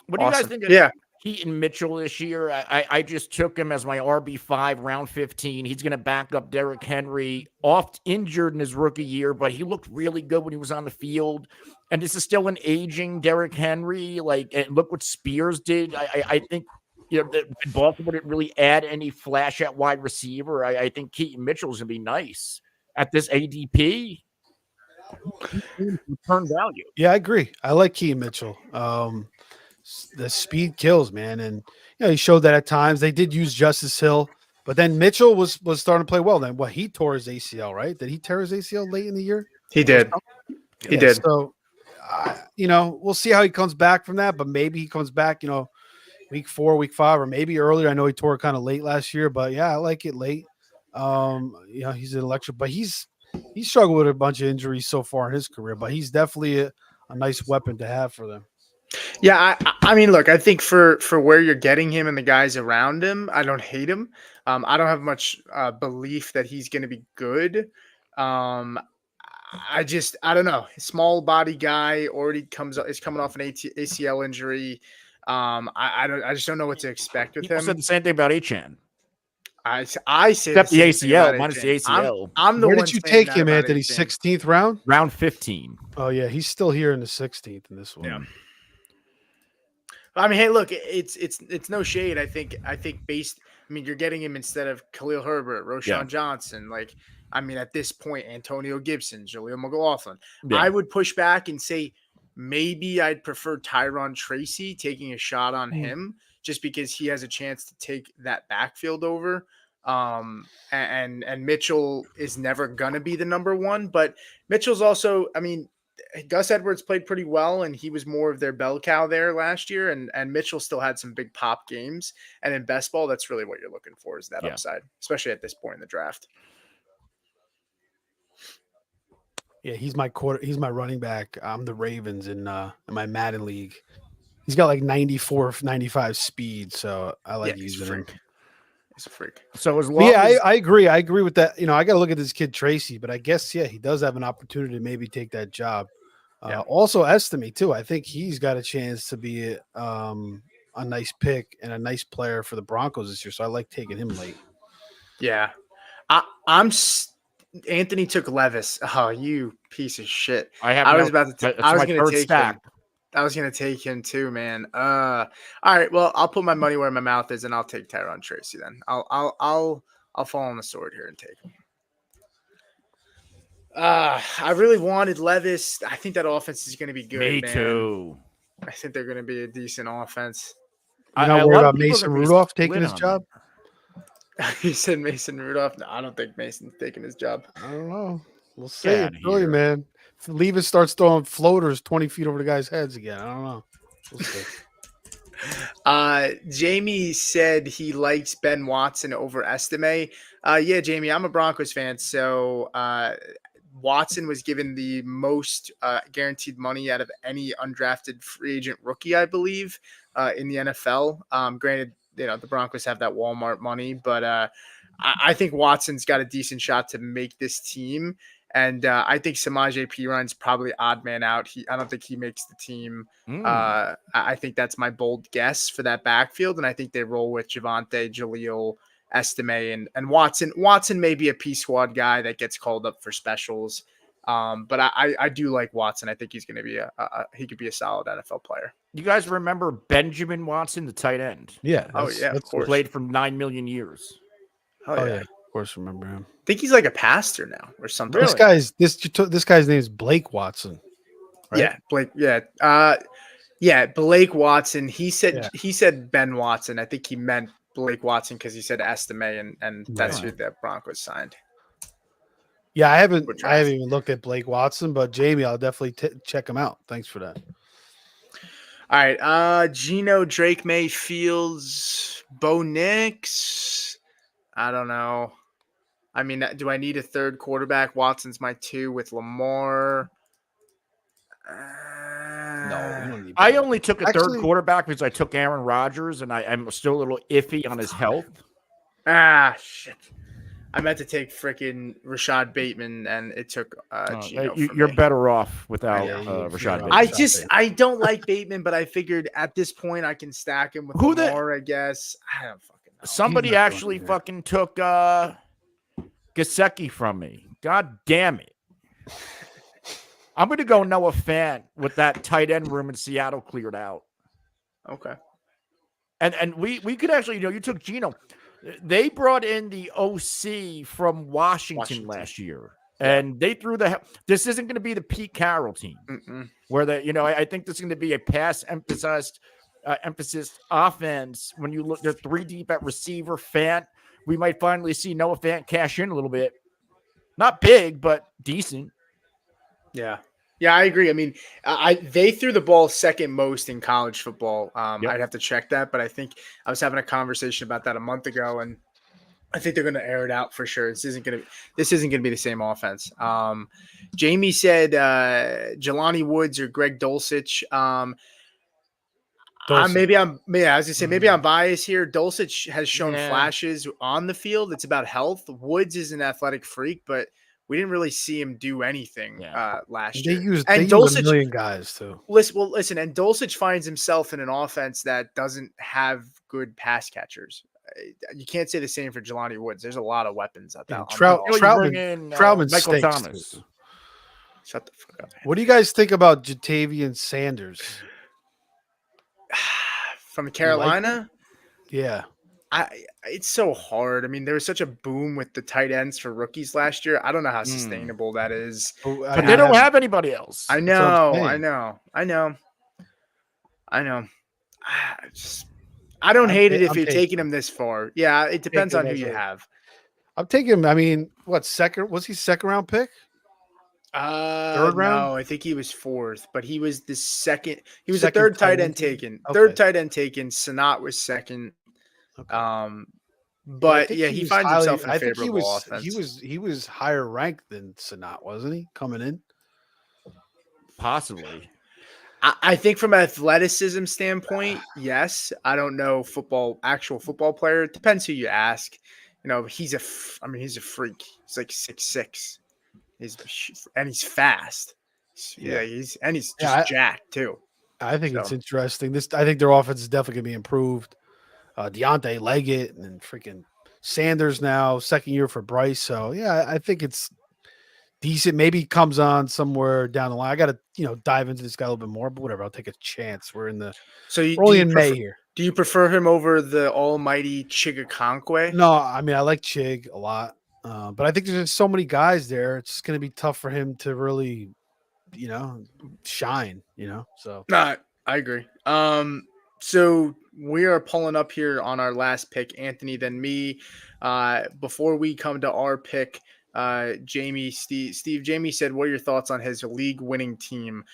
What do you guys think of Keaton Mitchell this year? I just took him as my RB5, round 15. He's going to back up Derrick Henry, oft injured in his rookie year, but he looked really good when he was on the field. And this is still an aging Derrick Henry. And look what Spears did. I think Baltimore didn't really add any flash at wide receiver. I think Keaton Mitchell is going to be nice at this ADP. Return value.
Yeah, I agree. I like Keaton Mitchell. The speed kills, man, and he showed that at times. They did use Justice Hill, but then Mitchell was starting to play well. Then he tore his ACL, right? Did he tear his ACL late in the year?
He did. He did.
So, we'll see how he comes back from that. But maybe he comes back, week 4, week 5, or maybe earlier. I know he tore it kind of late last year, but yeah, I like it late. He's an electric, but he's struggled with a bunch of injuries so far in his career. But he's definitely a nice weapon to have for them.
Yeah, I mean, look, I think for where you're getting him and the guys around him, I don't hate him. I don't have much belief that he's going to be good. I don't know. Small body guy is coming off an ACL injury. I just don't know what to expect with him.
Said the same thing about Achan.
I say
except the ACL minus the ACL.
I'm the
Where
one
did you take him, Anthony?
Achan.
16th round?
Round 15.
Oh yeah, he's still here in the 16th in this one.
Yeah.
I mean, hey, look, it's no shade. I think you're getting him instead of Khalil Herbert, Roshan Johnson. At this point, Antonio Gibson, Jaleel McLaughlin. Yeah. I would push back and say maybe I'd prefer Tyron Tracy taking a shot on him just because he has a chance to take that backfield over. And Mitchell is never gonna be the number one, but Mitchell's also, Gus Edwards played pretty well, and he was more of their bell cow there last year. And Mitchell still had some big pop games. And in best ball, that's really what you're looking for is that upside, especially at this point in the draft.
Yeah, he's my running back. I'm the Ravens in my Madden league. He's got like 94, 95 speed, so I like using him.
He's a freak.
So as long as
I agree. I agree with that. I got to look at this kid Tracy, but I guess he does have an opportunity to maybe take that job. Also, estimate too. I think he's got a chance to be a nice pick and a nice player for the Broncos this year. So I like taking him late.
Yeah, Anthony took Levis. Oh, you piece of shit! I was going to take him. I was going to take him too, man. All right. Well, I'll put my money where my mouth is, and I'll take Tyron Tracy. Then I'll fall on the sword here and take him. I really wanted Levis. I think that offense is going to be good.
Me too.
I think they're going to be a decent offense.
You're not worried about Mason Rudolph taking his job?
You said Mason Rudolph? No, I don't think Mason's taking his job.
I don't know. We'll see. It's early, man. If Levis starts throwing floaters 20 feet over the guys' heads again, I don't know. We'll see.
Jamie said he likes Ben Watson over Estime. Yeah, Jamie, I'm a Broncos fan, so Watson was given the most guaranteed money out of any undrafted free agent rookie, I believe, in the NFL. Granted, the Broncos have that Walmart money, but I think Watson's got a decent shot to make this team. And I think Samaje Perine's probably odd man out. I don't think he makes the team. I think that's my bold guess for that backfield. And I think they roll with Javonte, Jaleel, Estime, and Watson. Watson may be a P squad guy that gets called up for specials. But I do like Watson. I think he's going to be he could be a solid NFL player.
You guys remember Benjamin Watson, the tight end?
Yeah.
Oh yeah. Of course.
Played for 9 million years.
Oh yeah.
Of course, remember him.
I think he's like a pastor now or something.
This guy's name is Blake Watson. Right?
Yeah, Blake. Yeah, Blake Watson. He said Ben Watson. I think he meant Blake Watson because he said Estime, and that's who the Broncos signed.
Yeah, I haven't even looked at Blake Watson, but Jamie, I'll definitely check him out. Thanks for that.
All right, Geno, Drake May, Fields, Bo Nix. I don't know. I mean, do I need a third quarterback? Watson's my 2 with Lamar.
No, you don't need.
I only took a third
Actually-
quarterback because I took Aaron Rodgers, and I'm still a little iffy on his health.
Shit. I meant to take freaking Rashad Bateman, and it took Gino for
You're
me.
better off without
Yeah,
Rashad
right.
Bateman.
I don't like Bateman, but I figured at this point I can stack him with Lamar, I guess. I don't fucking know.
Somebody
He's not
actually
going there.
fucking took Gesicki from me. God damn it. I'm going to go Noah Fant with that tight end room in Seattle cleared out.
Okay.
And we could actually, you took Gino. They brought in the OC from Washington last year. And they threw this isn't going to be the Pete Carroll team where I think this is going to be a pass emphasis offense. When you look, they're 3 deep at receiver. Fant, we might finally see Noah Fant cash in a little bit. Not big, but decent.
Yeah. Yeah, I agree. I mean, they threw the ball second most in college football.
Yep.
I'd have to check that, but I think I was having a conversation about that a month ago, and I think they're going to air it out for sure. This isn't going to be the same offense. Jamie said Jelani Woods or Greg Dulcich. I was gonna say maybe I'm biased here. Dulcich has shown flashes on the field. It's about health. Woods is an athletic freak, but we didn't really see him do anything last year.
They used
Dulcich,
a million guys too.
Listen, and Dulcich finds himself in an offense that doesn't have good pass catchers. You can't say the same for Jelani Woods. There's a lot of weapons out there.
Troutman
Michael Thomas.
too.
Shut the fuck up.
What do you guys think about Jatavian Sanders
From Carolina?
Yeah.
It's so hard. I mean, there was such a boom with the tight ends for rookies last year. I don't know how sustainable that is.
But they don't have anybody else.
I know. I don't hate it if you're taking him this far. Yeah, it depends on who you have.
I'm taking him. I mean, second? Was he second round pick?
Third round? No, I think he was 4th, but he was the second. He was the
Second
third tight
tight
end
end
taken.
Okay.
Third tight end taken. Sanat was second.
Okay.
But yeah, he finds himself in a favorable offense.
He was higher ranked than Sanat, wasn't he? Coming in,
possibly.
I think from an athleticism standpoint, yes. I don't know actual football player. It depends who you ask. He's a freak. He's like 6'6". He's fast. He's just jacked too.
I think it's interesting. I think their offense is definitely gonna be improved. Deontay Leggett and freaking Sanders now, second year for Bryce. So yeah, I think it's decent. Maybe comes on somewhere down the line. I got to dive into this guy a little bit more, but whatever. I'll take a chance. We're in the early in May here.
Do you prefer him over the almighty Chigakonkwe?
No, I mean I like Chig a lot, but I think there's just so many guys there. It's going to be tough for him to really, shine. So
I agree. So we are pulling up here on our last pick, Anthony, then me. Before we come to our pick, Jamie said, what are your thoughts on his league winning team?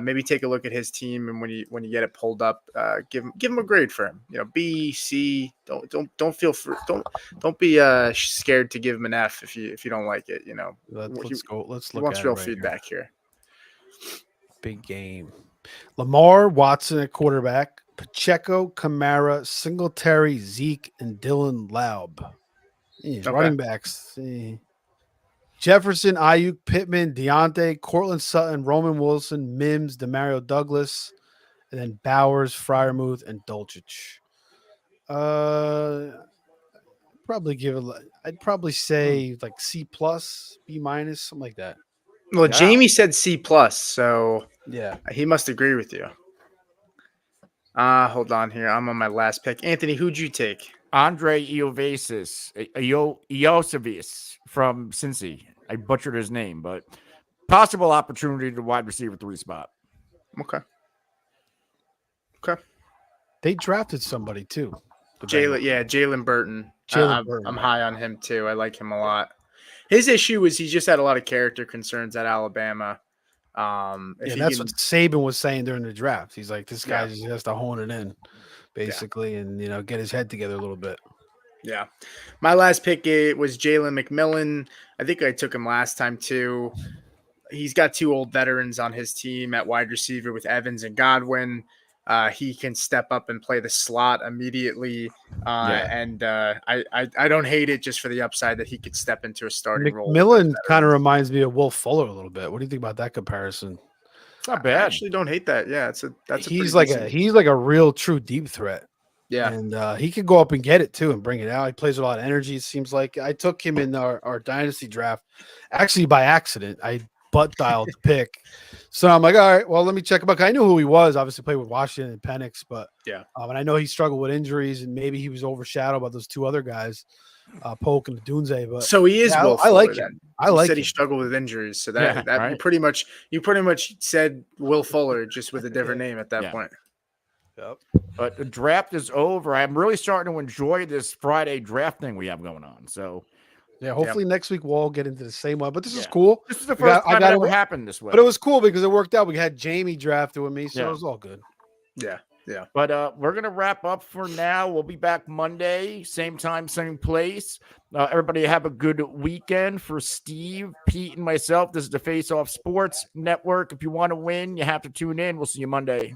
Maybe take a look at his team, and when you get it pulled up, give him a grade for him. B, C. Don't be scared to give him an F if you don't like it.
Let's go. Let's look.
He wants real feedback here.
Big game. Lamar, Watson at quarterback. Pacheco, Kamara, Singletary, Zeke, and Dylan Laub. Running backs. Jefferson, Ayuk, Pittman, Deontay, Cortland Sutton, Roman Wilson, Mims, Demario Douglas, and then Bowers, Freiermuth, and Dulcich. I'd probably say like C+, B-, something like that.
Well, yeah. Jamie said C+, so
yeah,
he must agree with you. Hold on here. I'm on my last pick. Anthony, who'd you take?
Andre Iosevis from Cincy. I butchered his name, but possible opportunity to wide receiver 3 spot.
Okay.
They drafted somebody too.
Jalen Burton. I'm high on him too. I like him a lot. His issue is he just had a lot of character concerns at Alabama.
That's what Saban was saying during the draft. He's like, this guy just has to hone it in, basically, and get his head together a little bit.
Yeah. My last pick was Jalen McMillan. I think I took him last time too. He's got 2 old veterans on his team at wide receiver with Evans and Godwin. He can step up and play the slot immediately. And I don't hate it just for the upside that he could step into a starting role.
McMillan kind of reminds me of Will Fuller a little bit. What do you think about that comparison?
It's not bad.
I actually don't hate that. Yeah,
he's like a real true deep threat.
Yeah,
and he could go up and get it too and bring it out. He plays with a lot of energy. It seems like I took him in our dynasty draft, actually by accident. I butt dialed the pick, so I'm like, all right, well, let me check him out. I knew who he was. Obviously, played with Washington and Penix, but
yeah,
and I know he struggled with injuries, and maybe he was overshadowed by those 2 other guys, Polk and Dunze. But
so he is.
Yeah, I like him.
He said he struggled with injuries, so that
right.
you pretty much said Will Fuller just with a different name at that point.
Yep.
But the draft is over. I'm really starting to enjoy this Friday draft thing we have going on. So,
yeah, hopefully next week we'll all get into the same one. But this is cool.
This is the first time it ever happened this way.
But it was cool because it worked out. We had Jamie drafted with me, so it was all good.
Yeah. Yeah.
But we're going to wrap up for now. We'll be back Monday, same time, same place. Everybody have a good weekend. For Steve, Pete, and myself, this is the Faceoff Sports Network. If you want to win, you have to tune in. We'll see you Monday.